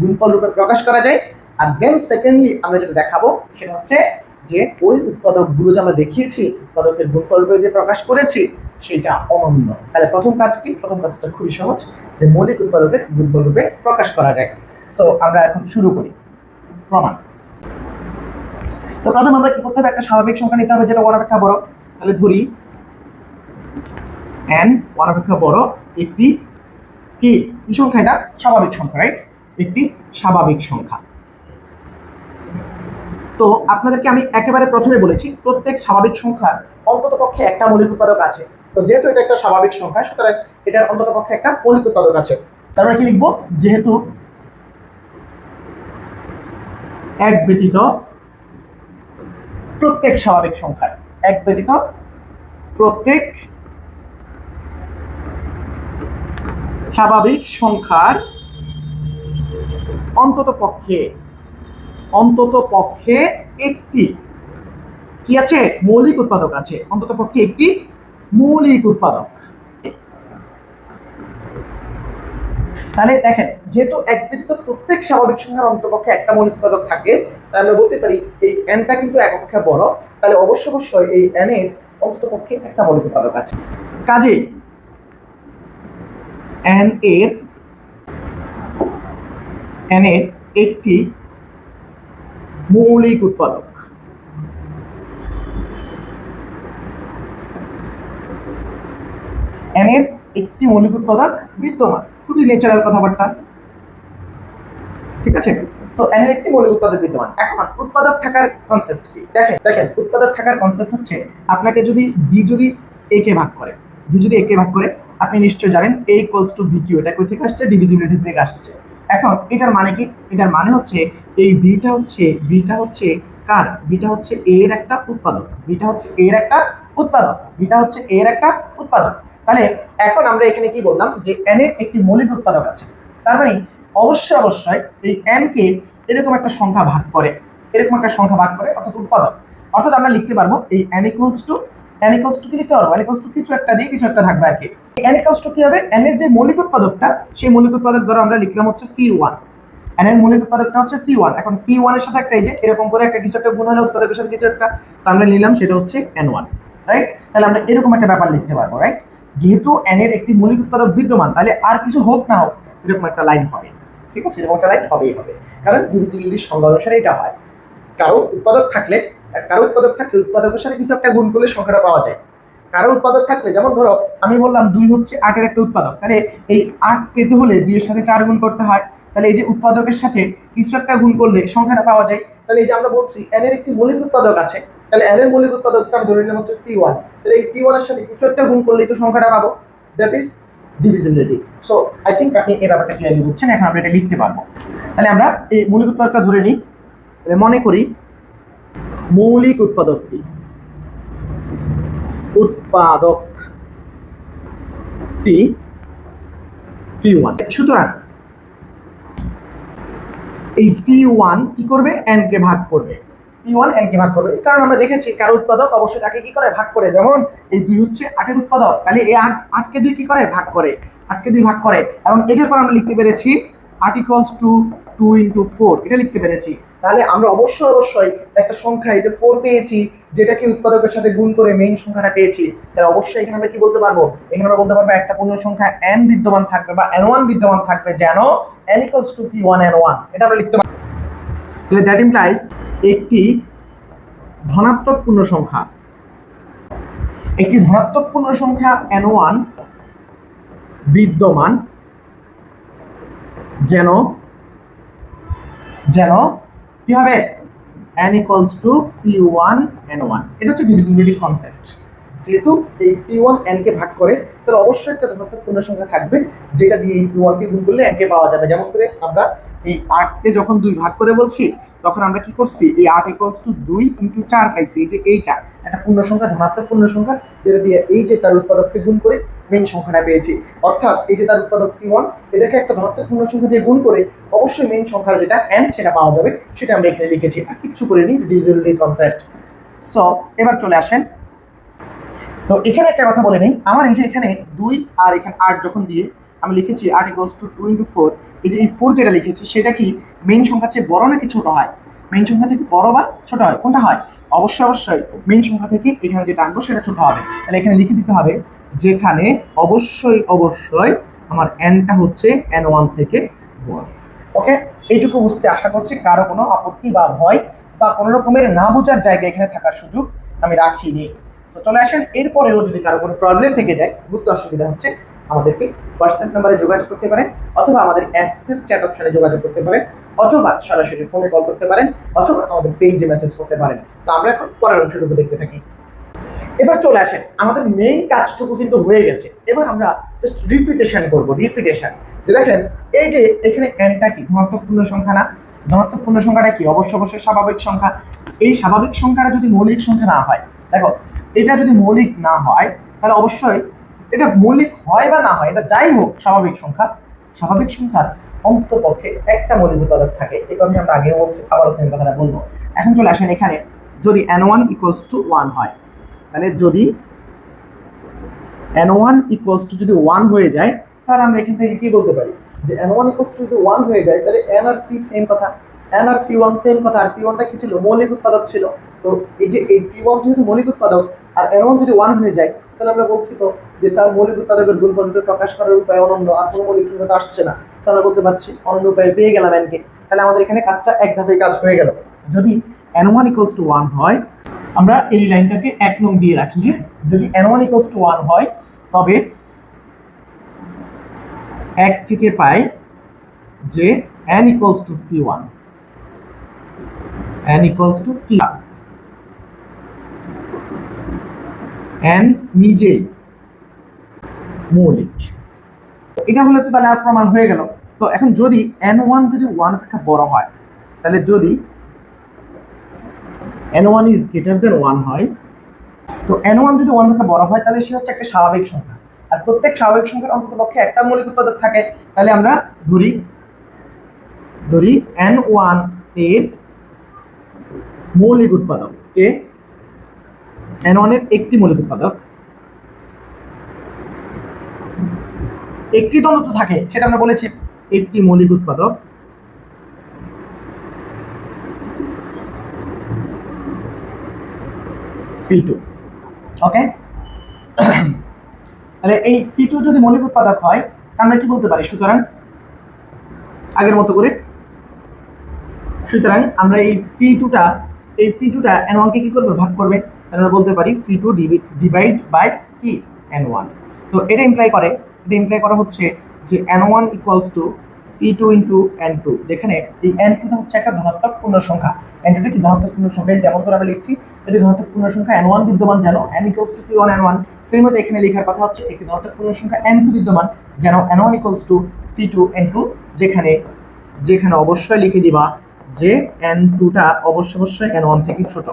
গুণফল রূপে প্রকাশ করা যায়, আর দেন সেকেন্ডলি আমরা যেটা দেখাবো সেটা হচ্ছে যে ওই উৎপাদকগুলো যে আমরা দেখিয়েছি উৎপাদকের গুণফল রূপে যে প্রকাশ করেছি সেটা অনন্য। তাহলে প্রথম কাজ কি, প্রথম কাজটা খুবই সহজ, যে মৌলিক উৎপাদকের গুণফল রূপে প্রকাশ করা যায়। সো আমরা এখন শুরু করি প্রমাণ। তো প্রথম আমরা কি করতে হবে, একটা স্বাভাবিক সংখ্যা নিতে হবে যেটা ওয়ান অপেক্ষা বড়। তাহলে ধরি n ওয়ান অপেক্ষা বড় একটি কি কি সংখ্যা? এটা স্বাভাবিক সংখ্যা, রাইট? একটি স্বাভাবিক সংখ্যা। তো আপনাদেরকে আমি একেবারে প্রথমে বলেছি প্রত্যেক স্বাভাবিক সংখ্যার অন্ততপক্ষে একটা মৌলিক উৎপাদক আছে। তো যেহেতু এটা একটা স্বাভাবিক সংখ্যা, সুতরাং এটার অন্ততপক্ষে একটা মৌলিক উৎপাদক আছে। তারপরে কি লিখবো? যেহেতু এক ব্যতীত প্রত্যেক স্বাভাবিক সংখ্যার, এক ব্যতীত প্রত্যেক স্বাভাবিক সংখ্যার অন্ততপক্ষে একটি কি আছে? মৌলিক উৎপাদক আছে। অন্ততপক্ষে একটি মৌলিক উৎপাদক। তাহলে দেখেন, যেহেতু এক ব্যতীত প্রত্যেক স্বাভাবিক সংখ্যার অন্ততপক্ষে একটা মৌলিক উৎপাদক থাকে, তাহলে আমরা বলতে পারি এই এনটা কিন্তু এক অপেক্ষা বড়, তাহলে অবশ্যই এই এন এর অন্ততপক্ষে একটা মৌলিক উৎপাদক আছে। কাজেই এন এর একটি মৌলিক উৎপাদক। এন এর একটি মৌলিক উৎপাদক বিদ্যমান। খুবই ন্যাচারাল কথাবার্তা, ঠিক আছে? সো এন এর একটি মৌলিক উৎপাদক বিদ্যমান। এখন উৎপাদক থাকার কনসেপ্ট কি? দেখেন উৎপাদক থাকার কনসেপ্ট হচ্ছে আপনাকে যদি বি যদি এ কে ভাগ করে, আপনি নিশ্চয়ই জানেন a = bq। এটা কই থেকে আসছে? ডিভিজিবিলিটি থেকে আসছে। এখন এটার মানে কি? এটার মানে হচ্ছে এই বিটা হচ্ছে কার? বিটা হচ্ছে a এর একটা উৎপাদক। তাহলে এখন আমরা এখানে কি বললাম? যে n এর একটি মৌলিক উৎপাদক আছে। তার মানে অবশ্যই এই n কে এরকম একটা সংখ্যা ভাগ করে, অর্থাৎ উৎপাদক। অর্থাৎ আমরা লিখতে পারবো এই n = কি লিখতে পারবো? n = কিছু একটা দিয়ে কিছু একটা থাকবে আর কি। n = কি হবে? n এর যে মৌলিক উৎপাদকটা, সেই মৌলিক উৎপাদক দ্বারা আমরা লিখলাম হচ্ছে p1। n এর মৌলিক উৎপাদকটা হচ্ছে p1। এখন p1 এর সাথে একটা এই যে এরকম করে একটা কিছু একটা গুণ হলে উৎপাদকের সাথে কিছু একটা, তো আমরা নিলাম সেটা হচ্ছে n1, রাইট? তাহলে আমরা এরকম একটা ব্যাপার লিখতে পারবো, রাইট? যেহেতু n এর একটি মৌলিক উৎপাদক বিদ্যমান, তাহলে আর কিছু হোক না হোক এরকম একটা লাইন হবে, ঠিক আছে? এরকম একটা লাইন হবেই হবে, কারণ ডিভিজিবিলিটির সংজ্ঞা অনুসারে এটা হয়। কারো উৎপাদক থাকলে উৎপাদকের সাথে কিছু একটা গুণ করলে সংখ্যাটা পাওয়া যায়। কারো উৎপাদক থাকলে, যেমন ধরো আমি বললাম 2 হচ্ছে 8 এর একটা উৎপাদক, তাহলে এই 8 পেতে হলে 2 এর সাথে 4 গুণ করতে হয়। তাহলে এই যে উৎপাদকের সাথে কিছু একটা গুণ করলে সংখ্যাটা পাওয়া যায়। তাহলে এই যে আমরা বলছি n এর একটি মৌলিক উৎপাদক আছে, তাহলে n এর মৌলিক উৎপাদকটা আমি ধরে নিলাম হচ্ছে p1। তাহলে এই p1 এর সাথে কিছু একটা গুণ করলেই তো সংখ্যাটা পাবো, that is divisibility. So I think আপনি এই ব্যাপারটা ক্লিয়ারলি বুঝছেন। এখন আমরা এটা লিখতে পারবো। তাহলে আমরা এই মৌলিক উৎপাদকটা ধরে নিই। মনে করি মৌলিক উৎপাদকটি p1। সুতরাং এই p1 কি করবে? n কে ভাগ করবে। এই কারণে আমরা দেখেছি কারো উৎপাদক অবশ্যই তাকে কি করে? ভাগ করে। যেমন এই 2 হচ্ছে 8 এর উৎপাদক, তাহলে এই 8 কে 2 কি করে? ভাগ করে। এবং এটার পর আমরা লিখতে পেরেছি 8 = 2 × 4, এটা লিখতে পেরেছি। তাহলে আমরা অবশ্যই একটা সংখ্যা এই যে 4 পেয়েছি, যেটাকে উৎপাদকের সাথে গুণ করে মেইন সংখ্যাটা পেয়েছি। তাহলে অবশ্যই এখানে আমরা কি বলতে পারবো? এখানে আমরা বলতে পারবো একটা পূর্ণ সংখ্যা n বিদ্যমান থাকবে বা n1 বিদ্যমান থাকবে, যেন n = p1 n1। এটা আমরা লিখতে পারবো। তাহলে দ্যাট ইমপ্লাইজ একটি ধনাত্মক পূর্ণ সংখ্যা n1 বিদ্যমান, যেন কি হবে? n = p1 n1। এটা হচ্ছে ডিভিজিবিলিটির কনসেপ্ট। যেহেতু এই p1 n কে ভাগ করে, তাহলে অবশ্যই একটা ধনাত্মক পূর্ণ সংখ্যা থাকবে, যেটা দিয়ে এই p1 কে গুণ করলে n কে পাওয়া যাবে। যেমন করে আমরা এই 8 কে যখন 2 ভাগ করে বলছি, তখন আমরা কি করছি? এই 8 = 2 × 4 পাইছি। এই যে এইটা একটা পূর্ণ সংখ্যা, ধনাত্মক পূর্ণ সংখ্যা, যেটা দিয়ে এই যে তার উৎপাদককে গুণ করে মেইন সংখ্যাটা পেয়েছি। অর্থাৎ এই যে তার উৎপাদক p1, এটাকে একটা ধনাত্মক পূর্ণ সংখ্যা দিয়ে গুণ করে অবশ্যই মেইন সংখ্যা যেটা n, সেটা পাওয়া যাবে। সেটা আমরা এখানে লিখেছি, আর কিচ্ছু করিনি, ডিভিজিবিলিটির কনসেপ্ট। সো এবার চলে আসেন। তো এখানে একটা কথা বলে নেই, আমার এই যে এখানে 2 আর এখানে 8 যখন দিয়ে আমি লিখেছি 8 = 2 × 4, এই যে এই 4 যেটা লিখেছি, সেটা কি মেইন সংখ্যার চেয়ে বড় নাকি ছোট হয়? মেইন সংখ্যা থেকে বড় বা ছোট হয়? কোনটা হয়? অবশ্যই মেইন সংখ্যা থেকে এখানে যেটা আনবো সেটা ছোট হবে। তাহলে এখানে লিখে দিতে হবে যেখানে অবশ্যই আমার nটা হচ্ছে n1 থেকে বড়। ওকে, এইটুকু বুঝতে আশা করছি কারো কোনো আপত্তি বা ভয় বা কোনো রকমের না বোঝার জায়গা এখানে থাকার সুযোগ আমি রাখিনি। তো চলে আসেন, এরপরেও যদি কারো কোনো প্রবলেম থেকে যায়, বুঝতে অসুবিধা হচ্ছে, আমাদেরকে হোয়াটসঅ্যাপ নাম্বারে যোগাযোগ করতে পারেন, অথবা আমাদের অ্যাক্সেস চ্যাট অপশনে যোগাযোগ করতে পারেন, অথবা সরাসরি ফোনে কল করতে পারেন, অথবা আমাদের পেজে মেসেজ করতে পারেন। তো আমরা এখন পরের অংশটুকু দেখতে থাকি। এবার চলে আসেন, আমাদের মেইন কাজটুকু কিন্তু হয়ে গেছে। এবার আমরা জাস্ট রিপিটেশন করব। রিপিটেশন যে দেখেন, এই যে এখানে এনটা কি ধনাত্মক পূর্ণ সংখ্যা না? ধনাত্মক পূর্ণ সংখ্যাটা কি? অবশ্যই স্বাভাবিক সংখ্যা। এই স্বাভাবিক সংখ্যাটা যদি মৌলিক সংখ্যা না হয়, দেখো এটা যদি মৌলিক না হয় তাহলে অবশ্যই এটা মৌলিক হয় বা না হয়, এটা যাই হোক স্বাভাবিক সংখ্যা, স্বাভাবিক সংখ্যার অন্তত পক্ষে একটা মৌলিক উৎপাদক থাকে। এই কথা আমরা আগেও বলছি, আবারও সেম কথাটা বলবো। এখন চলে আসেন এখানে, যদি n1 = 1 হয়, তাহলে যদি n1 = যদি 1 হয়ে যায়, তাহলে আমরা এখান থেকে কি বলতে পারি যে n1 = যদি 1 হয়ে যায়, তাহলে n আর p সেম কথা, n আর p1 সেম কথা। আর p1টা কি ছিল? মৌলিক উৎপাদক ছিল। তো এই যে এই p1 যেহেতু মৌলিক উৎপাদক আর n1 যদি 1 হয়ে যায়, তাহলে আমরা বলছি তো যে তার মৌলিক উৎপাদকের গুণফলকে প্রকাশ করার উপায় অনন্য, আর কোনো মৌলিক সংখ্যা আসছে না। তো আমরা বলতে পারছি অনন্য উপায় পেয়ে গেলাম n কে। তাহলে আমাদের এখানে কাজটা এক ধাপে কাজ হয়ে গেল। যদি n1 = 1 হয়, আমরা এই লাইনটাকে 1 নং দিয়ে রাখি। যদি n1 = 1 হয়, তবে 1 থেকে পাই যে n = p1, n = p1, n নিজেই মৌলিক। এটা হলে তো তাহলে আর প্রমাণ হয়ে গেল। তো এখন যদি n1 যদি 1 অপেক্ষা বড় হয়, তাহলে যদি n1 is greater than 1 হয়, তো n1 যদি 1 অপেক্ষা বড় হয়, তাহলে সে হচ্ছে একটা স্বাভাবিক সংখ্যা। আর প্রত্যেক স্বাভাবিক সংখ্যার অন্ততপক্ষে একটা মৌলিক উৎপাদক থাকে। তাহলে আমরা ধরি n1 এর মৌলিক উৎপাদক কে, n1 এর একটি মৌলিক উৎপাদক, একটি দ্বন্দ্ব থাকে, সেটা আমরা বলেছি একটি মৌলিক উৎপাদক p2। ওকে, তাহলে এই p2 যদি মৌলিক উৎপাদক হয়, আমরা কি বলতে পারি? সুতরাং আগের মতো করে, সুতরাং আমরা এই p2টা n1 কে কি করবে? ভাগ করবে। আমরা বলতে পারি p2 ডিভাইড বাই কি? n1। তো এটা ইমপ্লাই করা হচ্ছে যে n1 = p2 × n2, যেখানে এই n2 হচ্ছে একটা ধনাত্মক পূর্ণ সংখ্যা। n2 কি ধনাত্মক পূর্ণ সংখ্যা? যেমন করে আমরা লিখছি, এটি ধনাত্মক পূর্ণ সংখ্যা n1 বিদ্যমান, জানো n = p1 n1। সেই মতো এখানে লেখার কথা হচ্ছে একটি ধনাত্মক পূর্ণ সংখ্যা n2 বিদ্যমান, যেন n1 = p2 n2, যেখানে অবশ্যই লিখে দিবা যে n2টা অবশ্যই n1 থেকে ছোট।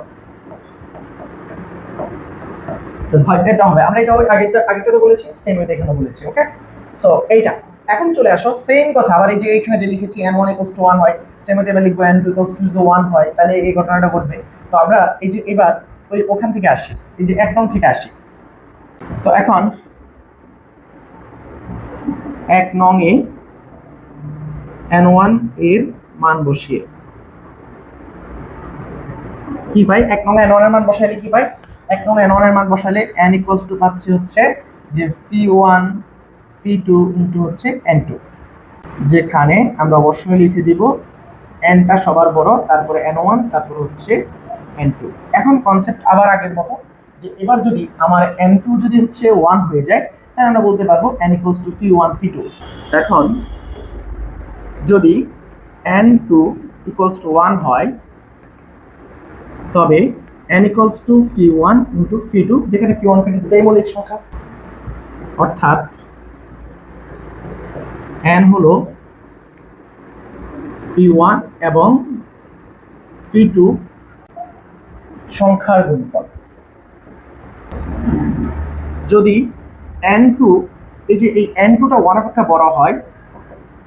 এটা হবে, আমরা এটা আগেটা তো বলেছি, সেম ওয়ে এখানে বলেছি। ওকে, সো এইটা এখন চলে আসো সেম কথা। আবার এই যে এখানে যে লিখেছি n1 = 1 হয়, সেম ওয়ে আমরা লিখবো n2 = 1 হয়, তাহলে এই ঘটনাটা ঘটবে। তো আমরা এই যে এবার ওখান থেকে আসি, এই যে 1 নং থেকে আসি। তো এখন 1 নং এ n1 এর মান বসিয়ে কি পাই? 1 নং n1 এর মান বসাইলে কি পাই? 1 নং n1 এর মান বসালে n = পাচ্ছি হচ্ছে যে p1 p2 * হচ্ছে n2, যেখানে আমরা অবশ্যই লিখে দিব nটা সবার বড়, তারপরে n1, তারপর হচ্ছে n2। এখন কনসেপ্ট আবার আগের মতো, যে এবার যদি আমার n2 যদি হচ্ছে 1 হয়ে যায়, তাহলে আমরা বলতে পারবো n = p1 p2। এখন যদি n2 = 1 হয়, তবে n = p1 × p2, যেখানে p1 p2 দুটোই মৌলিক সংখ্যা, অর্থাৎ n হলো p1 এবং p2 সংখ্যার গুণফল। যদি n2, এই যে এই n2টা 1 অপেক্ষা বড় হয়,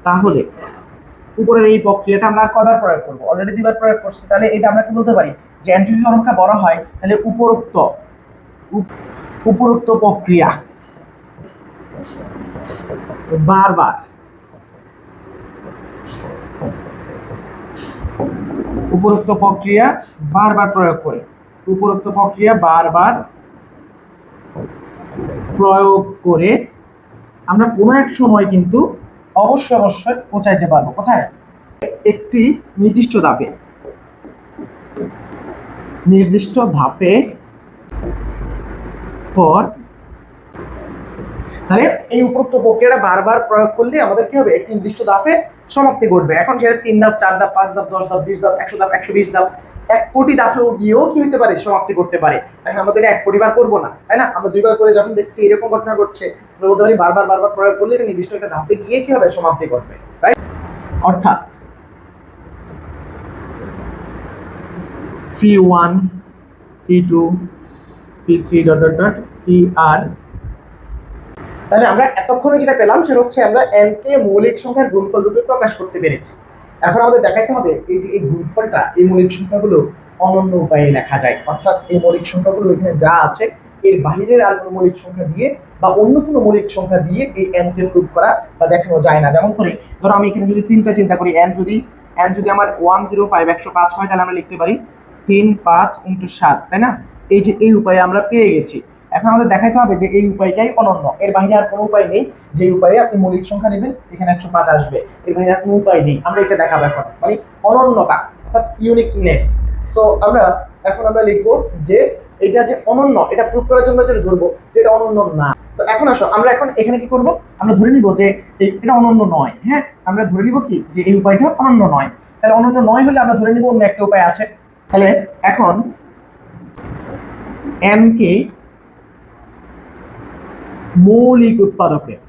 তাহলে উপরের এই প্রক্রিয়াটা আমরা কয়বার প্রয়োগ করব? অলরেডি দুইবার প্রয়োগ করছি। তাহলে এটা আমরা কি বলতে পারি যে n2 যদি অপেক্ষা বড় হয়, তাহলে উপরোক্ত প্রক্রিয়া বারবার প্রয়োগ করে, আমরা কোনো এক সময় কিন্তু অবশ্যই পৌঁছাইতে পারবো। কোথায়? একটি নির্দিষ্ট ধাপে পর তাহলে এই উপরোক্ত প্রক্রিয়াটা বারবার প্রয়োগ করলে আমাদের কি হবে, একটি নির্দিষ্ট ধাপে সমাপ্তি ঘটবে। এখন সেটা 3 ধাপ, 4 ধাপ, 5 ধাপ, 10 ধাপ, 20 ধাপ, 100 ধাপ, 120 ধাপ, 1 কোটি ধাপেও গিয়েও কি হতে পারে, সমাপ্তি করতে পারে। এখন আমরা তো এটা 1 কোটি বার করবো না, তাই না? আমরা 2 বার করে যখন দেখছি এরকম ঘটনা ঘটছে, আমরা বলতে পারি বারবার বারবার প্রয়োগ করলে এটা নির্দিষ্ট একটা ধাপে গিয়ে কি হবে, সমাপ্তি ঘটবে, রাইট? অর্থাৎ P1 P2 P3 dot dot dot PR। তাহলে আমরা এতক্ষণে যেটা পেলাম সেটা হচ্ছে আমরা n কে মৌলিক সংখ্যার গুণফল রূপে প্রকাশ করতে পেরেছি। এখন আমাদের দেখাইতে হবে এই যে এই গুণফলটা, এই মৌলিক সংখ্যাগুলো অনন্য উপায়ে লেখা যায়, অর্থাৎ এই মৌলিক সংখ্যাগুলো এখানে যা আছে এর বাহিরের আর কোনো মৌলিক সংখ্যা দিয়ে বা অন্য কোনো মৌলিক সংখ্যা দিয়ে এই n কে প্রুভ করা বা দেখানো যায় না। যেমন করে ধরো আমি এখানে যদি 3টা চিন্তা করি, n যদি আমার 105 105 হয়, তাহলে আমরা লিখতে পারি 3 5 × 7, তাই না? এই যে এই উপায়ে আমরা পেয়ে গেছি। এখন আমাদের দেখাইতে হবে যে এই উপায়টাই অনন্য, এর বাইরে আর কোনো উপায় নেই। যে উপায়ে আপনি মৌলিক সংখ্যা নেবেন এখানে 105 আসবে, এর বাইরে আর কোনো উপায় নেই। আমরা এটা দেখাবো এখন, মানে অনন্যতা অর্থাৎ ইউনিকনেস। সো এখন আমরা লিখবো যে এটা যে অনন্য, এটা প্রুভ করার জন্য যেটা ধরবো যে এটা অনন্য না। তো এখন আসো আমরা এখন এখানে কি করব, আমরা ধরে নিব যে এটা অনন্য নয়। হ্যাঁ, আমরা ধরে নিব কি যে এই উপায়টা অনন্য নয়। তাহলে অনন্য নয় হলে আমরা ধরে নিব অন্য একটা উপায় আছে। তাহলে এখন n কে মৌলিক উৎপাদকের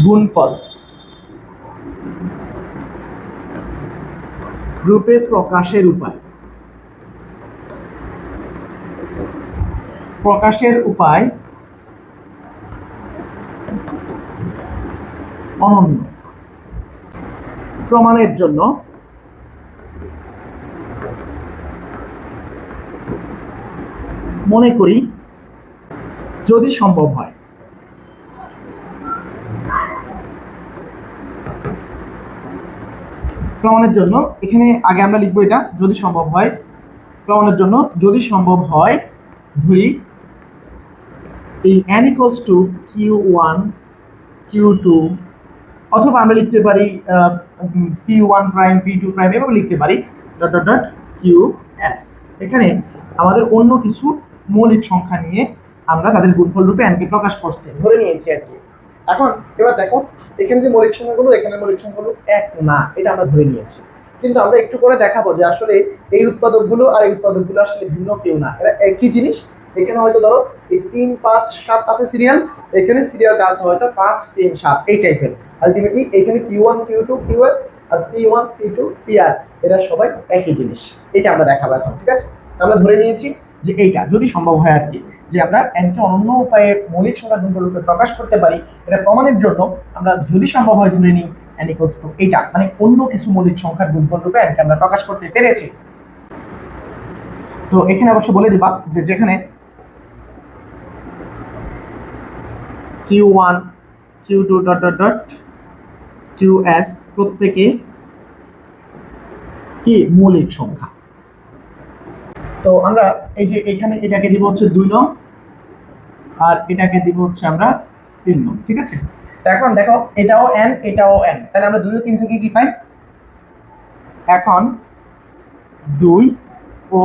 গুণফল রূপে প্রকাশের উপায় অনন্য। প্রমাণের জন্য মনে করি যদি সম্ভব হয় প্রমাণের জন্য এখানে আগে আমরা লিখবো এটা যদি সম্ভব হয়। প্রমাণের জন্য যদি সম্ভব হয় ধরি এই n equals to q1 q2, অথবা আমরা লিখতে পারি p1 প্রাইম p2 প্রাইম, এভাবে লিখতে পারি ডট ডট ডট qs। এখানে আমাদের অন্য কিছু মৌলিক সংখ্যা নিয়ে আমরা তাদের গুণফল রূপে n কে প্রকাশ করছি, ধরে নিয়েছি আর কি। এখন এবার দেখো এখানে যে মৌলিক সংখ্যাগুলো, এখানে মৌলিক সংখ্যাগুলো এক না, এটা আমরা ধরে নিয়েছি। কিন্তু আমরা একটু করে দেখাবো যে আসলে এই উৎপাদকগুলো আর এই উৎপাদকগুলো আসলে ভিন্ন কেউ না, এরা একই জিনিস। এখানে হয়তো ধরো এই 3 5 7 আছে সিরিয়াল, এখানে সিরিয়ালটা আছে হয়তো 5 3 7 এই টাইপের। আলটিমেটলি এখানে q1 q2 qs আর p1 p2 pr এরা সবাই একই জিনিস। এটা আমরা দেখাবো এখন, ঠিক আছে? আমরা ধরে নিয়েছি যে এইটা যদি সম্ভব হয় আর কি, যে আমরা n কে অনন্য উপায়ে মৌলিক সংখ্যার গুণফল রূপে প্রকাশ করতে পারি। এটা প্রমাণের জন্য আমরা যদি সম্ভব হয় ধরে নিই n equals to এইটা, মানে অন্য কিছু মৌলিক সংখ্যার গুণফল রূপে n কে আমরা প্রকাশ করতে পেরেছি। তো এখানে অবশ্য বলে দিবা যে যেখানে q1 q2 dot dot dot qs প্রত্যেকে কি মৌলিক সংখ্যা। তো আমরা এই যে এখানে এটাকে দিব হচ্ছে 2 নং আর এটাকে দিব হচ্ছে আমরা 3 নং, ঠিক আছে? এখন দেখো এটাও n এটাও n, তাহলে আমরা 2 ও 3 থেকে কি পাই? এখন 2 ও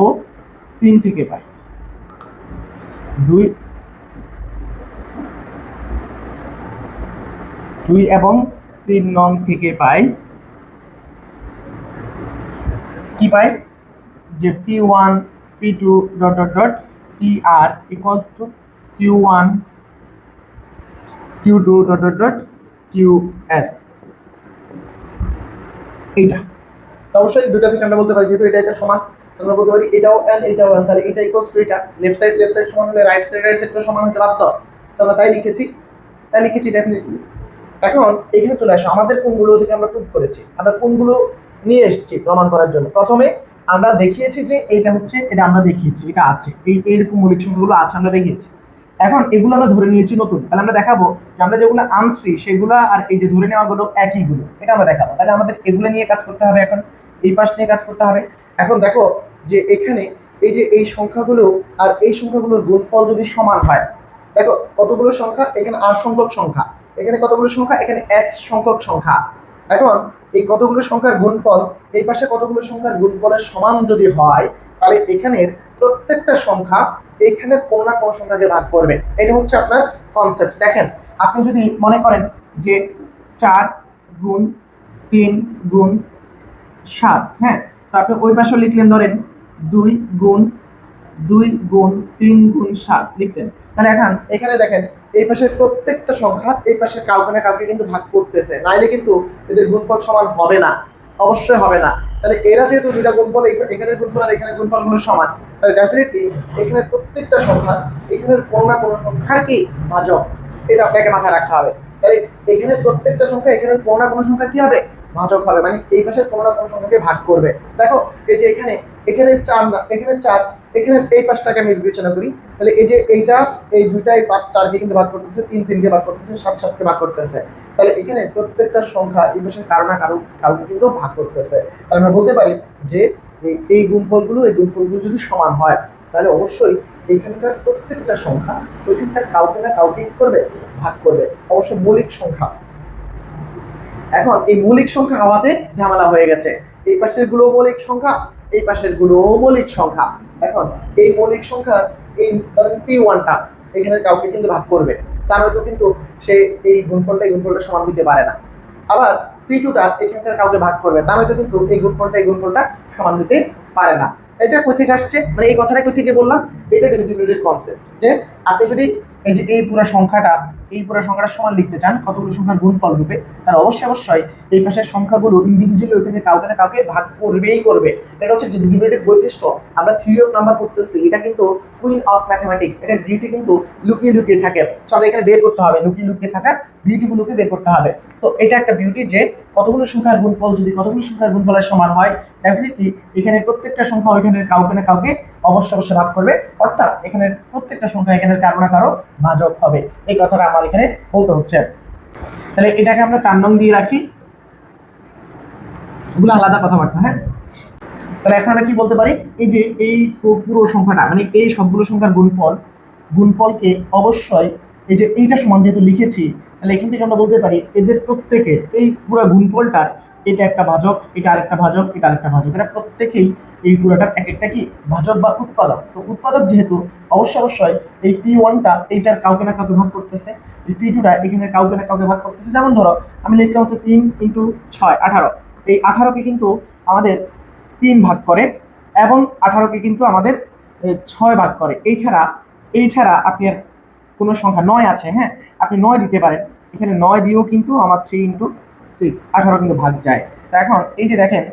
3 থেকে পাই 2 এবং 3 নং থেকে পাই কি পাই যে p1 p2 dot dot dot pr equals to q1 q2 dot dot dot qs। এইটা অবশ্যই দুটো থেকে আমরা বলতে পারি যেহেতু এটা সমান, আমরা বলতে পারি এটাও n এটাও n, তাহলে এটা ইকুয়ালস টু এটা লেফট সাইড সমান হলে রাইট সাইড সমান হতে বাধ্য। তো আমরা তাই লিখেছি ডেফিনেটলি। এখন এখানে চলে আসো আমাদের কোনগুলো থেকে আমরা প্রুভ করেছি, আমরা কোনগুলো নিয়ে এসেছি প্রমাণ করার জন্য। প্রথমে আমরা দেখিয়েছি যে এটা হচ্ছে, এটা আমরা দেখিয়েছি এটা আছে, এইরকম মৌলিক সংখ্যাগুলো আছে আমরা দেখিয়েছি। এখন এগুলো আমরা ধরে নিয়েছি নতুন, তাহলে আমরা দেখাবো যে আমরা যেগুলো আনছি সেগুলো আর এই যে ধরে নেওয়াগুলো একইগুলো, এটা আমরা দেখাবো। তাহলে আমাদের এগুলো নিয়ে কাজ করতে হবে, এখন এই পাশ নিয়ে কাজ করতে হবে। এখন দেখো যে এখানে এই যে এই সংখ্যাগুলো আর এই সংখ্যাগুলোর গুণফল যদি সমান হয়, দেখো কতগুলো সংখ্যা, এখানে r সংখ্যক সংখ্যা, এখানে কতগুলো সংখ্যা, এখানে s সংখ্যক সংখ্যা। এখন এই কতগুলো সংখ্যার গুণফল এই পাশে কতগুলো সংখ্যার গুণফলের সমান যদি হয়, তাহলে এখানের প্রত্যেকটা সংখ্যা এখানে কোনো না কোনো সংখ্যাকে ভাগ করবে। এটা হচ্ছে আপনার কনসেপ্ট। দেখেন, আপনি যদি মনে করেন যে 4 গুণ 3 গুণ 7, হ্যাঁ, তো আপনি ওই পাশে লিখলেন ধরেন 2 গুণ 3 গুণ 7 লিখলেন। তাহলে এখন এখানে দেখেন এই পাশের প্রত্যেকটা সংখ্যা এই পাশে কাউকে না কাউকে কিন্তু ভাগ করতেছে, নাইলে কিন্তু এদের গুণফল সমান হবে না, অবশ্যই হবে না। তাহলে এরা যেহেতু দুইটা গুণফল, এখানে গুণফল আর এখানে গুণফল হলো সমান, তাহলে ডেফিনেটলি এখানে প্রত্যেকটা সংখ্যা এখানের কোনো না কোনো সংখ্যার কি ভাজক, এটা আপনাকে মাথায় রাখতে হবে। তাহলে এখানে প্রত্যেকটা সংখ্যা এখানে কোনো না কোনো সংখ্যা কি হবে, ভাজক হবে, মানে এই পাশের কোনো না কোনো সংখ্যাকে ভাগ করবে। দেখো এই যে এখানে এখানে 4 না, এখানে 4, এখানে এই পাশটাকে আমি বিবেচনা করি, তাহলে এই যে এইটা এই দুইটাই 5 4কে কিন্তু ভাগ করতেছে, 3 3কে ভাগ করতেছে, 7 7কে ভাগ করতেছে। তাহলে এখানে প্রত্যেকটা সংখ্যা এই পাশে কারো না কাউকে কিন্তু ভাগ করতেছে। তাহলে আমরা বলতে পারি যে এই গুণফলগুলো যদি সমান হয়, তাহলে অবশ্যই এখানকার প্রত্যেকটা সংখ্যা ওইখানকার কাউকে না কাউকে কি করবে, ভাগ করবে, অবশ্যই মৌলিক সংখ্যা। এখন এই মৌলিক সংখ্যা হওয়াতে ঝামেলা হয়ে গেছে, এই পাশের গুলো মৌলিক সংখ্যা, এই পাশের গুলো মৌলিক সংখ্যা। এখন এই মৌলিক সংখ্যা এই ধরেন P1টা এখানে কাউকে কিন্তু ভাগ করবে, তার হয়তো কিন্তু সে এই গুণফলটা সমান দিতে পারে না। আবার P2টা এখানকার কাউকে ভাগ করবে, তার হয়তো কিন্তু এই গুণফলটা সমান দিতে পারে না। এটা কোথা থেকে আসছে, মানে এই কথাটা কোথা থেকে বললাম, এটা ডিভিজিবিলিটির কনসেপ্ট। যে আপনি যদি এই যে এই পুরো সংখ্যাটা সমান লিখতে চান কতগুলো সংখ্যার গুণফল রূপে, তাহলে অবশ্যই এই পাশের সংখ্যাগুলো ইন্ডিভিজুয়ালি ওইখানে কাউকে না কাউকে ভাগ করবেই করবে। এটা হচ্ছে ডিভিজিবিলিটির বৈশিষ্ট্য। আমরা থিওরি অফ নাম্বার করতেছি, এটা কিন্তু কুইন অফ ম্যাথমেটিক্স, এটা বিউটি কিন্তু লুকিয়ে থাকে। সো আমরা এখানে বের করতে হবে, লুকিয়ে থাকা বিউটিগুলোকে বের করতে হবে। সো এটা একটা বিউটি যে কতগুলো সংখ্যার গুণফল যদি কতগুলো সংখ্যার গুণফলের সমান হয়, ডেফিনেটলি এখানে প্রত্যেকটা সংখ্যা ওইখানে কাউকে না কাউকে অবশ্যই ভাগ করবে, অর্থাৎ এখানে প্রত্যেকটা সংখ্যা এখানে কারো না কারো ভাজক হবে। এই কথাটা আমার এখানে বলতে হচ্ছে। তাহলে এটাকে আমরা 4 নং দিয়ে রাখি, এগুলো আলাদা কথাবার্তা। হ্যাঁ, তাহলে এখন আমরা কি বলতে পারি, এই যে এই পুরো সংখ্যাটা মানে এই সবগুলো সংখ্যার গুণফলকে অবশ্যই এই যে এইটা সমান যেহেতু লিখেছি, তাহলে এখান থেকে আমরা বলতে পারি এদের প্রত্যেকের এই পুরো গুণফলটার এটা একটা ভাজক, এটা আরেকটা ভাজক, এটা আরেকটা ভাজক, এরা প্রত্যেকেই এই পুরোটার এক একটা কি ভাজক বা উৎপাদক। তো উৎপাদক যেহেতু অবশ্যই এই P1টা এইটার কাউকে না কাউকে ভাগ করতেছে, এই P2টা এখানে কাউকে না কাউকে ভাগ করতেছে। যেমন ধরো আমি লিখলাম হচ্ছে 3 × 6 18, এই 18কে কিন্তু আমাদের 3 ভাগ করে এবং 18কে কিন্তু আমাদের 6 ভাগ করে। এই ছাড়া আপনি আর কোনো সংখ্যা 9 আছে, হ্যাঁ, আপনি 9 দিতে পারেন, এখানে 9 দিয়েও কিন্তু আমার 3 × 6 18 কিন্তু ভাগ যায়। তো এখন এই যে দেখেন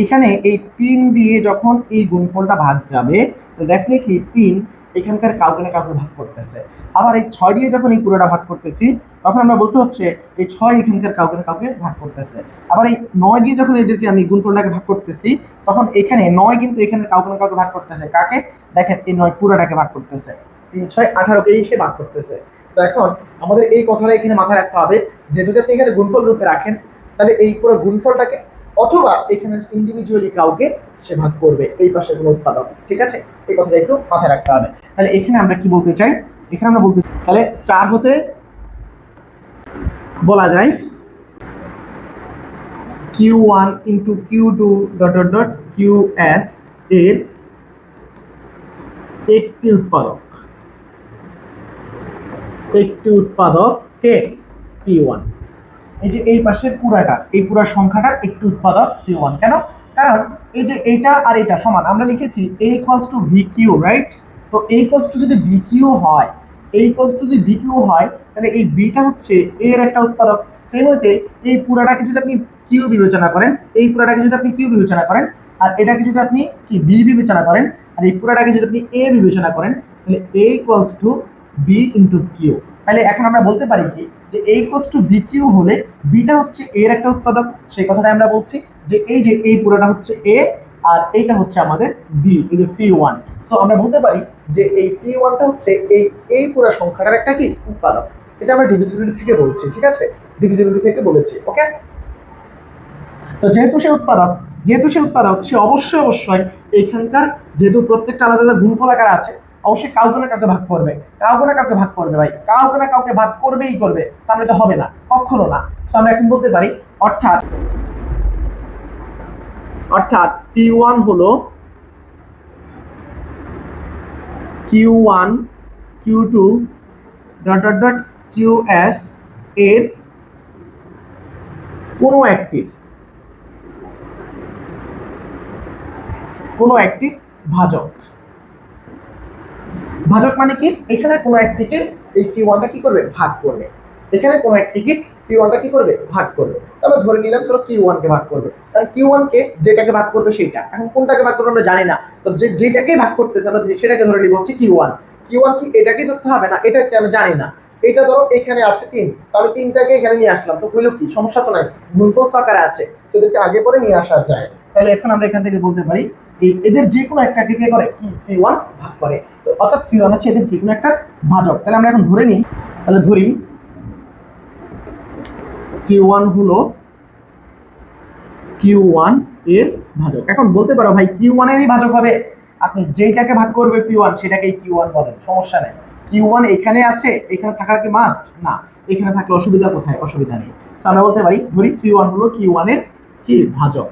এইখানে এই 3 দিয়ে যখন এই গুণফলটা ভাগ যাবে, তো ডেফিনেটলি 3 এখানকার কাউকে না কাউকে ভাগ করতেছে। আবার এই 6 দিয়ে যখন এই পুরোটা ভাগ করতেছি, তখন আমরা বলতে হচ্ছে এই 6 এখানকার কাউকে না কাউকে ভাগ করতেছে। আবার এই 9 দিয়ে যখন এদেরকে আমি গুণফলটাকে ভাগ করতেছি, তখন এখানে 9 কিন্তু এখানে কাউকে না কাউকে ভাগ করতেছে। কাকে? দেখেন এই 9 পুরোটাকে ভাগ করতেছে, 3 6 18কে সে ভাগ করতেছে। তো এখন আমাদের এই কথাটা এখানে মাথায় রাখতে হবে যে যদি আপনি এখানে গুণফল রূপে রাখেন, তাহলে এই পুরো গুণফলটাকে অথবা এখানে ইন্ডিভিজুয়ালি কাউকে সে ভাগ করবে, এই পাশে কোনো উৎপাদক। ঠিক আছে, এই কথাটা একটু মাথায় রাখতে হবে। তাহলে এখানে আমরা কি বলতে চাই, এখানে আমরা বলতে তাহলে 4 হতে বলা যায় Q1 × Q2 ... QS এর একটি উৎপাদক কে P1। এই যে এই পাশের এই পুরো সংখ্যাটার একটি উৎপাদক Q1। কেন? কারণ এই যে এইটা আর এটা সমান, আমরা লিখেছি A = VQ, রাইট? তো A = যদি VQ হয়, তাহলে এই বিটা হচ্ছে এর একটা উৎপাদক। সেম ওয়েতে এই পুরাটাকে যদি আপনি কিউ বিবেচনা করেন, আর এটাকে যদি আপনি কি বি বিবেচনা করেন, আর এই পুরাটাকে যদি আপনি এ বিবেচনা করেন, তাহলে A = B × Q। তাহলে এখন আমরা বলতে পারি কি যে A = BQ হলে বিটা হচ্ছে এর একটা উৎপাদক। সেই কথাটা আমরা বলছি যে এই পুরোটা হচ্ছে A আর এইটা হচ্ছে আমাদের B, এই যে P1। সো আমরা বলতে পারি যে এই P1টা হচ্ছে এই পুরো সংখ্যাটার একটা কি উৎপাদক। এটা আমরা ডিভিজিবিলিটি থেকে বলছি, ঠিক আছে, ডিভিজিবিলিটি থেকে বলেছি। ওকে, তো যেহেতু সে উৎপাদক সে অবশ্যই এখানকার যেহেতু প্রত্যেকটা আলাদা আলাদা গুণফল আকার আছে, অবশ্যই কাউকে না কাউকে ভাগ করবে ভাই, কাউকে না কাউকে ভাগ করবেই করবে, তাহলে তো হবে না, কখনো না। সো আমরা এখন বলতে পারি অর্থাৎ P1 হলো Q1 Q2 dot dot dot QS এর কোনো একটি ভাজক। ভাজক মানে কি, এখানে কোনো একটিকে এই Q1টা কি করবে, ভাগ করবে। এখানে কোনো একটিকে Q1টা কি করবে, ভাগ করবে। তাহলে ধরে নিলাম ধরো Q1 কে ভাগ করবে, তাহলে Q1 কে যেটাকে ভাগ করবে সেইটা। এখন কোনটাকে ভাগ করবে আমরা জানি না, তো যেটাকে ভাগ করতেছে আমরা সেটাকে ধরে নিব হচ্ছে Q1। Q1 কি এটাকে ধরতে হবে না, এটাকে আমি জানি না। এটা ধরো এখানে আছে 3, তাহলে 3টাকে এখানে নিয়ে আসলাম, তো হইলো কি, সমস্যা তো নাই, গুণফল তো আকারে আছে, সেটাকে আগে পরে নিয়ে আসা যায়। তাহলে এখন আমরা এখান থেকে বলতে পারি এদের যে কোনো একটাকে কি করে, কি P1 ভাগ করে। তো অর্থাৎ P1 হচ্ছে এদের যে কোনো একটা ভাজক। তাহলে আমরা এখন ধরে নিই, তাহলে ধরি P1 হলো Q1 এর ভাজক। এখন বলতে পারো ভাই Q1 এরই ভাজক হবে, আপনি যেইটাকে ভাগ করবে P1 সেটাকেই Q1 বলেন, সমস্যা নেই। Q1 এখানে আছে, এখানে থাকার কি মাস্ট না, এখানে থাকলে অসুবিধা কোথায়, অসুবিধা নেই। সো আমরা বলতে পারি ধরি P1 হলো Q1 এর কি ভাজক।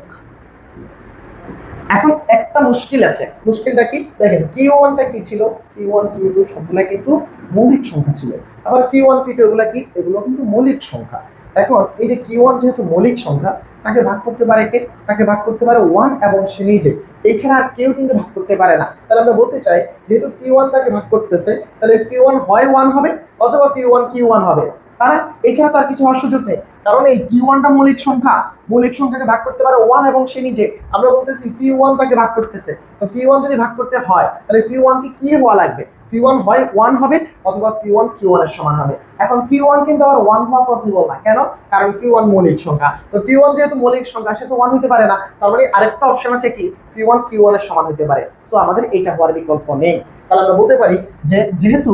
এখন একটা মুশকিল আছে, মুশকিলটা কি দেখেন, Q1টা কি ছিল, Q1 Q2 সবগুলা কিন্তু মৌলিক সংখ্যা ছিল, আবার P1 P2 এগুলা কি, এগুলো কিন্তু মৌলিক সংখ্যা। এখন এই যে Q1 যেহেতু মৌলিক সংখ্যা, তাকে ভাগ করতে পারে কে, তাকে ভাগ করতে পারে 1 এবং সে নিজে, এছাড়া আর কেউ কিন্তু ভাগ করতে পারে না। তাহলে আমরা বলতে চাই যেহেতু P1 তাকে ভাগ করতেছে, তাহলে P1 হয় 1 হবে অথবা P1 Q1 হবে, তারা এছাড়া তো আর কিছু হওয়ার সুযোগ নেই, কারণ এই Q1টা মৌলিক সংখ্যা, মৌলিক সংখ্যাকে ভাগ করতে পারে 1 এবং সে নিজে। আমরা বলতেছি P1 তাকে ভাগ করতেছে, তো P1 যদি ভাগ করতে হয় তাহলে P1 কি হওয়া লাগবে, P1 হয় 1 হবে অথবা P1 Q1 এর সমান হবে। এখন P1 কিন্তু আবার 1 হওয়া পসিবল না, কেন, কারণ P1 মৌলিক সংখ্যা, তো P1 যেহেতু মৌলিক সংখ্যা সে তো 1 হতে পারে না, তার মানে আরেকটা অপশন আছে কি, P1 Q1 এর সমান হতে পারে। তো আমাদের এইটা হওয়ার বিকল্প নেই। তাহলে আমরা বলতে পারি যে যেহেতু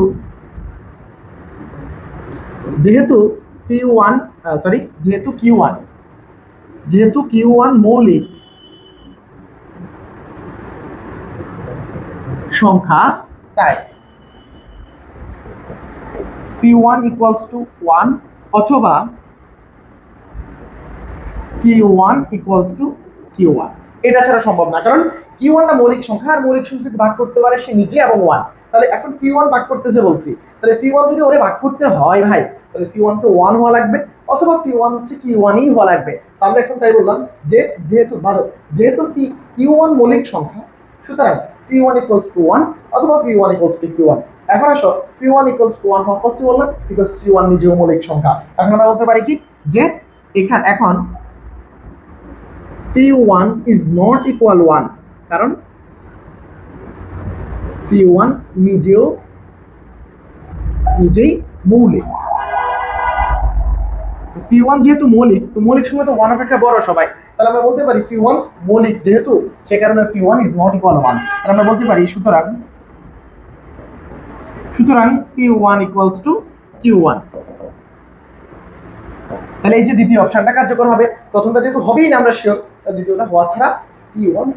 P1 যেহেতু Q1 মৌলিক সংখ্যা, তাই P1 equals to 1 অথবা P1 equals to Q1, এটা ছাড়া সম্ভব না, কারণ Q1টা মৌলিক সংখ্যা, আর মৌলিক সংখ্যাকে ভাগ করতে পারে সে নিজে এবং 1। তাহলে এখন P1 ভাগ করতেছে বলছি, তাহলে P1 যদি ওরে ভাগ করতে হয় ভাই, তাহলে P1 কে 1 হওয়া লাগবে অথবা P1 হচ্ছে Q1ই হওয়া লাগবে। তো আমরা এখন তাই বললাম যে যেহেতু Q1 মৌলিক সংখ্যা, সুতরাং P1 equals to 1 অথবা P1 equals to Q1। এখন আসো P1 equals to 1 হওয়া পসিবল না, বিকজ P1 নিজেও মৌলিক সংখ্যা। এখন আমরা বলতে পারি কি যে এখন P1 is not equal 1, কারণ P1 নিজেই মৌলিক। P1 যেহেতু মৌলিক, তো মৌলিক সংখ্যা তো 1 অপেক্ষা বড় সবাই, তাহলে আমরা বলতে পারি P1 মৌলিক যেহেতু, সে কারণে P1 is not equal 1। তাহলে আমরা বলতে পারি সুতরাং P1 equals to Q1। তাহলে এই যে দ্বিতীয় অপশনটা কার্যকর হবে, প্রথমটা যেহেতু হবেই না আমরা শিওর, দ্বিতীয়টা হওয়া ছাড়া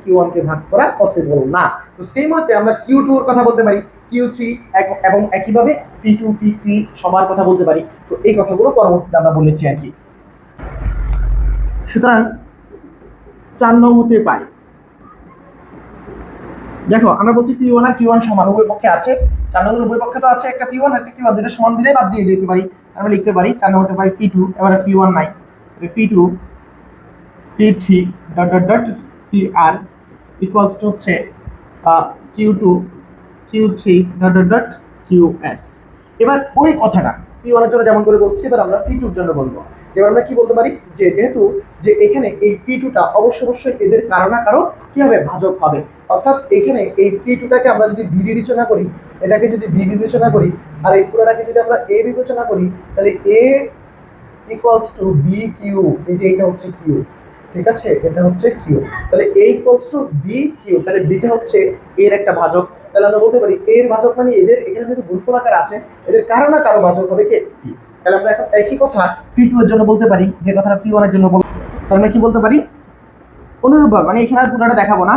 Q1 কে ভাগ করা পসিবল না। তো সেই মতে আমরা Q2 এর কথা বলতে পারি, Q3 এবং একইভাবে P2 P3 সমান কথা বলতে পারি। তো এই কথাগুলো পরবর্তীতে আমরা বলেছি আর কি। সুতরাং 4 নং হতে পাই, দেখো আমরা বলছি P1 আর Q1 সমান, উভয় পক্ষে আছে 4 নং উভয় পক্ষে তো আছে একটা P1 আর একটা Q1, দুটো সমান দিলে বাদ দিয়ে দিতে পারি, আমরা লিখতে পারি 4 নং হতে পাই P2, এবারে P1 নাই, P2 P3 dot dot dot Cr equals to হচ্ছে Q2 Q3 dot dot dot QS। এবার ওই কথাটা P1 এর জন্য যেমন করে বলছি, এবার আমরা P2 এর জন্য বলবো। এবার আমরা কি বলতে পারি যে যেহেতু যে এখানে এই P2টা অবশ্যই এদের কারো না কারো কি হবে, ভাজক হবে। অর্থাৎ এখানে এই P2টাকে আমরা যদি B বিবেচনা করি, এটাকে যদি B বিবেচনা করি, আর এই পুরোটাকে যদি আমরা A বিবেচনা করি, তাহলে A ইকুয়ালস টু BQ, এই যে এটা হচ্ছে Q, ঠিক আছে, এটা হচ্ছে Q, তাহলে A ইকুয়ালস টু BQ, তাহলে Bটা হচ্ছে এর একটা ভাজক। তাহলে আমরা বলতে পারি এর ভাজক মানে এদের এখানে যেহেতু গুণফল আকার আছে, এদের কারো না কারো ভাজক হবে কে, P। তাহলে আমরা এখন একই কথা P2 এর জন্য বলতে পারি, যে কথাটা P1 এর জন্য বলবো। তাহলে আমরা কি বলতে পারি, অনুরূপভাবে, মানে এখানে আর পুরোটা দেখাবো না,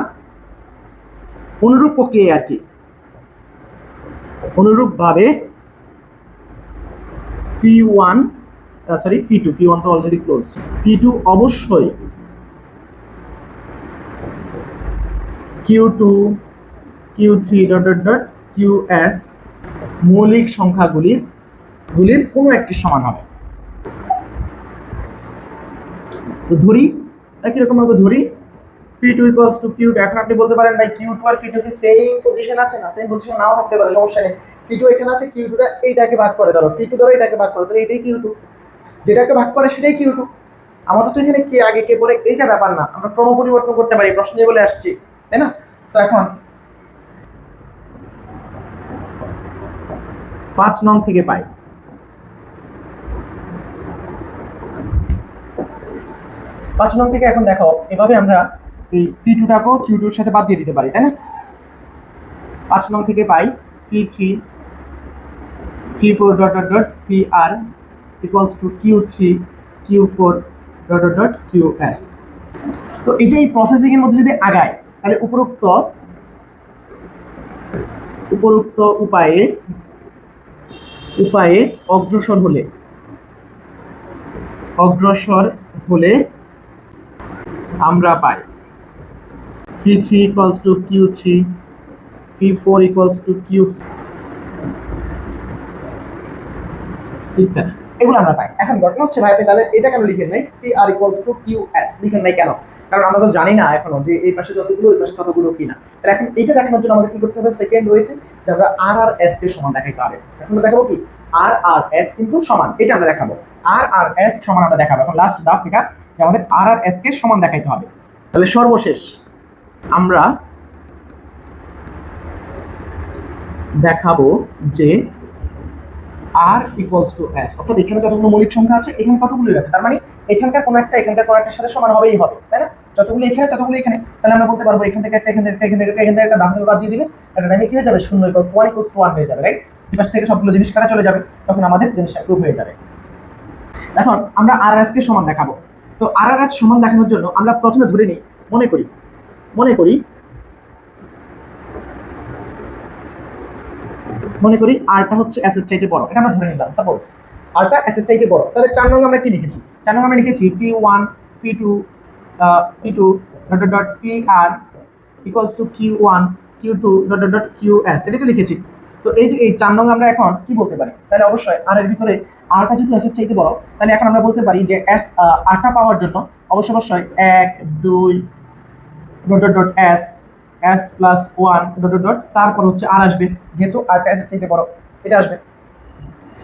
অনুরূপ প্রক্রিয়া আর কি, অনুরূপভাবে P1 সরি phi1 তো অলরেডি ক্লোজ। phi2 অবশ্যই q2 q3 dot dot dot qs মৌলিক সংখ্যাগুলির কোনো একটি সমান হবে। তো ধরি একই রকম ভাবে ধরি phi2 ইকুয়ালস টু q2। এখন আপনি বলতে পারেন ভাই q2 আর phi2 কি সেম পজিশন আছে? না, সেম পজিশন নাও থাকতে পারে, সমস্যা নেই। phi2 এখানে আছে, q2 টা এইটাকে ভাগ করে ধরো, phi2 ধরো এটাকে ভাগ করে, তাহলে এটাই q2, যেটাকে ভাগ করে সেটাই q2। আমাদের তো এখানে কে আগে কে পরে এইটা ব্যাপার না, আমরা ক্রম পরিবর্তন করতে পারি, প্রশ্নে বলে আসছি, তাই না? তো এখন 5 নং থেকে পাই 5 নং থেকে এখন দেখো এভাবে আমরা এই phi2 টাকেও q2 এর সাথে বাদ দিয়ে দিতে পারি, তাই না? 5 নং থেকে পাই phi3 phi4 dot dot dot pr equals to q3 q4 dot dot dot qs। তো এই যে এই প্রসেসিং এর মধ্যে যদি আগায়, তাহলে উপরোক্ত উপায়ে অগ্রসর হলে আমরা পাই phi3 equals to q3 phi4 equals to q ইত্যাদি, এগুলো আমরা পাই। এখন ঘটনা হচ্ছে ভাই আপনি তাহলে এটা কেন লিখেন নাই pr ইকুয়ালস টু qs লিখেন নাই কেন? কারণ আমরা তো জানি না এখনো যে এই পাশে যতগুলো ওই পাশে ততগুলো কিনা। তাহলে এখন এইটা দেখানোর জন্য আমাদের কি করতে হবে? সেকেন্ড ওয়েতে যে আমরা r আর s কে সমান দেখাইতে হবে। এখন আমরা দেখাবো কি r আর s কিন্তু সমান, এটা আমরা দেখাবো। r আর s সমান আমরা দেখাবো। এখন লাস্ট ধাপ এটা যে আমাদের r আর s কে সমান দেখাইতে হবে। তাহলে সর্বশেষ আমরা দেখাবো যে r ইকুয়ালস টু s, অর্থাৎ এখানে যতগুলো মৌলিক সংখ্যা আছে এখানে কতগুলো আছে, তার মানে এখানকার কোন একটা এখানকার কোন একটার সাথে সমান হবেই হবে, তাই না? যতগুলো এখানে ততগুলো এখানে, তাহলে আমরা বলতে পারবো এখান থেকে একটা, এখান থেকে একটা, এখান থেকে একটা, এখান থেকে একটা, দাম বাদ দিয়ে দিলে একটা টাইমে কি হয়ে যাবে? 0 ইকুয়ালস 1 ইকুয়ালস টু 1 হয়ে যাবে, রাইট? এই পাশ থেকে সবগুলো জিনিস কাটা চলে যাবে, তখন আমাদের জিনিসটা প্রুফ হয়ে যাবে। এখন আমরা r আর s কে সমান দেখাবো। তো r আর s সমান দেখানোর জন্য আমরা প্রথমে ধরে নিই, মনে করি rটা হচ্ছে s এর চাইতে বড়, এটা আমরা ধরে নিলাম। সাপোজ rটা s এর চাইতে বড়, তাহলে 4 নং আমরা কি লিখেছি? 4 নং আমরা লিখেছি p1 p2 dot dot dot pr equals to q1 q2 dot dot dot qs, এটা তো লিখেছি। তো এই যে এই 4 নং আমরা এখন কি বলতে পারি? তাহলে অবশ্যই r এর ভিতরে rটা যেহেতু s এর চাইতে বড়, তাহলে এখন আমরা বলতে পারি যে s rটা পাওয়ার জন্য অবশ্যই 1 2 dot dot dot s s plus 1 dot dot dot তারপর হচ্ছে r আসবে, যেহেতু rটা s এর চাইতে বড় এটা আসবে।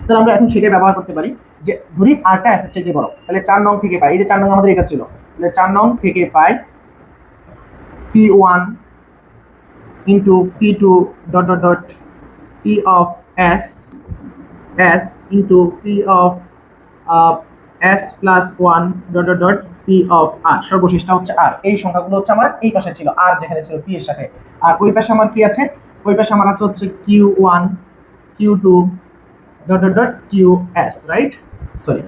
তাহলে আমরা এখন সেটাই ব্যবহার করতে পারি যে ধরি rটা s এর চাইতে বড়, তাহলে 4 নং থেকে পাই, এই যে 4 নং আমাদের এটা ছিল, তাহলে 4 নং থেকে পাই phi1 into phi2 dot dot dot p of s into p of s plus 1 dot dot dot p of r, সর্বশেষটা হচ্ছে r। এই সংখ্যাগুলো হচ্ছে আমার এই পাশে ছিল, r যেখানে ছিল p এর সাথে, আর ওই পাশে আমার কি আছে? ওই পাশে আমার আছে হচ্ছে q1 q2 dot dot dot qs, right? Sorry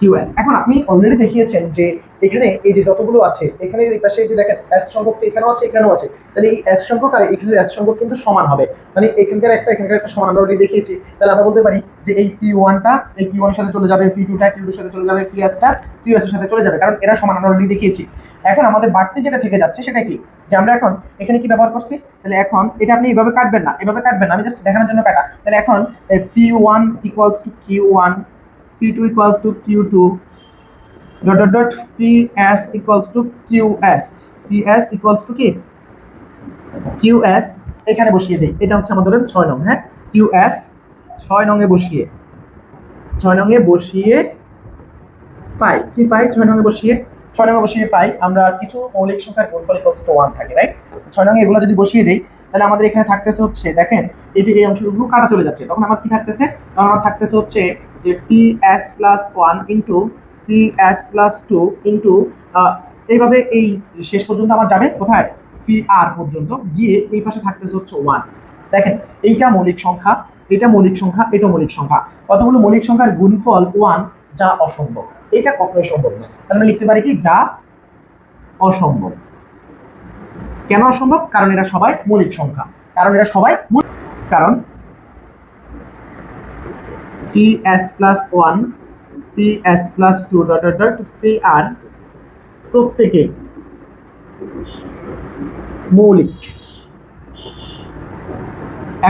qs। এখন আপনি অলরেডি দেখিয়েছেন যে এখানে এই যে যতগুলো আছে এখানে এই পাশে যে দেখেন s সংখ্যক তো এখানেও আছে এখানেও আছে, তাহলে এই s সংখ্যক আর এখানের s সংখ্যক কিন্তু সমান হবে, মানে এখানকার একটা সমান আমরা অলরেডি দেখিয়েছি। তাহলে আমরা বলতে পারি যে এই p1 টা এই p1 এর সাথে চলে যাবে, p2 টা q2 এর সাথে চলে যাবে, ps টা qs এর সাথে চলে যাবে, কারণ এরা সমান আমরা অলরেডি দেখিয়েছি। এখন আমাদের বাড়তি যেটা থেকে যাচ্ছে সেটা কি? যে আমরা এখন এখানে কি ব্যবহার করছি? তাহলে এখন এটা আপনি এইভাবে কাটবেন না, আমি জাস্ট দেখানোর জন্য কাটা। তাহলে এখন p1 equals to q1 p2 equals to q2 dot dot dot ps equals to qs, ps equals to কি qs, এখানে বসিয়ে দেই। এটা হচ্ছে আমাদের 6 নং, হ্যাঁ qs 6 নং এ বসিয়ে পাই কি পাই? 6 নং এ বসিয়ে পাই আমরা কিছু মৌলিক সংখ্যার গুণফল ইকুয়ালস টু 1 থাকে, রাইট? 6 নং এ এগুলো যদি বসিয়ে দেই তাহলে আমাদের এখানে থাকতেছে হচ্ছে দেখেন এই যে এই অংশগুলো কাটা চলে যাচ্ছে, তখন আমার কি থাকতেছে? তখন আমার থাকতেছে হচ্ছে যে ps plus 1 into ps plus 2 into এইভাবে এই শেষ পর্যন্ত আমার যাবে কোথায়? pr পর্যন্ত গিয়ে এই পাশে থাকতেছে হচ্ছে 1। দেখেন এইটা মৌলিক সংখ্যা, এটা মৌলিক সংখ্যা, কতগুলো মৌলিক সংখ্যার গুণফল 1 যা অসম্ভব, এটা কখনোই সম্ভব না। তাহলে আমরা লিখতে পারি কি যা অসম্ভব। কেন অসম্ভব? কারণ এরা সবাই মৌলিক সংখ্যা, কারণ ps plus 1 p P S plus two dot dot dot P R প্রত্যেকে মৌলিক।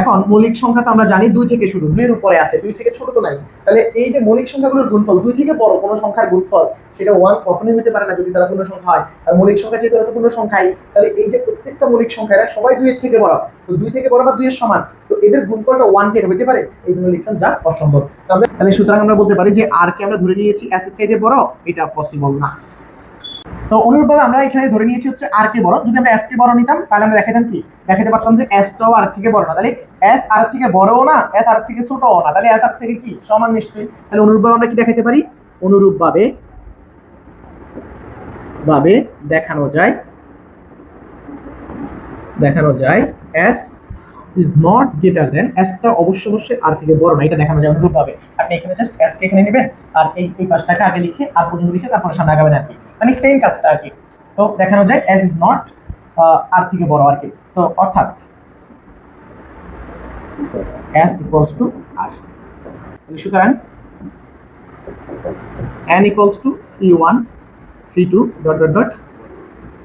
এখন মৌলিক সংখ্যা তো আমরা জানি 2 থেকে শুরু, 2 এর উপরে আছে, 2 থেকে ছোট তো নাই। তাহলে এই যে মৌলিক সংখ্যাগুলোর গুণফল 2 থেকে বড় কোনো সংখ্যার গুণফল সেটা 1 কখনোই হতে পারে না যদি তারা পূর্ণ সংখ্যা হয়। আর মৌলিক সংখ্যা যেহেতু এটা পূর্ণ সংখ্যাই, তাহলে এই যে প্রত্যেকটা মৌলিক সংখ্যা এরা সবাই 2 এর থেকে বড়, তো 2 থেকে বড় বা 2 এর সমান, তো এদের গুণফলটা 1 কে হতে পারে এই জন্য লিখলাম যা অসম্ভব। তাহলে সুতরাং আমরা বলতে পারি যে আর কে আমরা ধরে নিয়েছি এস এর চাইতে বড়, এটা পসিবল না। তো অনুরূপভাবে আমরা এখানে ধরে নিয়েছি হচ্ছে আর কে বড়, যদি আমরা এস কে বড় নিতাম তাহলে আমরা দেখাতাম কি, দেখাতে পারতাম যে এস টাও আর থেকে বড় না, তাহলে এস আর থেকে বড়ও না, এস আর থেকে ছোটও না, তাহলে এস আর থেকে কি সমান নিশ্চয়ই। তাহলে অনুরূপভাবে আমরা কি দেখাতে পারি, অনুরূপভাবে দেখানো যায় S is not greater than, এসটা অবশ্যই আর থেকে বড় না, এটা দেখানো যায় অনুরূপভাবে। আপনি এখানে জাস্ট এস কে এখানে নেবেন আর এই পাঁচটাকে আগে লিখে আর পর্যন্ত লিখে তারপরে সামনে আগাবেন আর কি, মানে সেম কাজটা আর কি। তো দেখানো যায় এস ইজ নট আর থেকে বড় আর কি, তো অর্থাৎ এস ইকুয়ালস টু আর। সুতরাং n equals to c1 c2 dot dot dot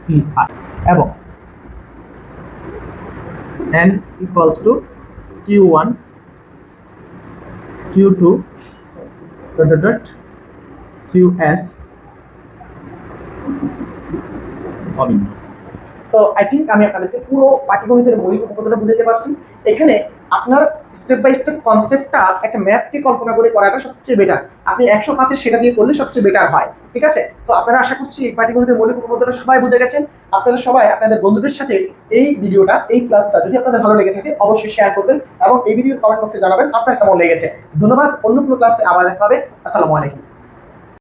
cr এবং n equals to q1 q2 dot dot dot qs অভিন্ন। সো আই থিঙ্ক আমি আপনাদেরকে পুরো পাটিগণিতের মৌলিক উপপাদ্যটা বুঝাতে পারছি। এখানে আপনার স্টেপ বাই স্টেপ কনসেপ্টটা একটা ম্যাথকে কল্পনা করে করাটা সবচেয়ে বেটার। আপনি 105-এর সেটা দিয়ে করলে সবচেয়ে বেটার হয়, ঠিক আছে? তো আপনারা আশা করছি এই পাটিগণিতের মৌলিক উপপাদ্যটা সবাই বুঝে গেছেন। আপনারা সবাই আপনাদের বন্ধুদের সাথে এই ভিডিওটা, এই ক্লাসটা যদি আপনাদের ভালো লেগে থাকে অবশ্যই শেয়ার করবেন এবং এই ভিডিওর কমেন্ট বক্সে জানাবেন আপনার কেমন লেগেছে। ধন্যবাদ। অন্য কোনো ক্লাসে আবার দেখা হবে। আসসালামু আলাইকুম।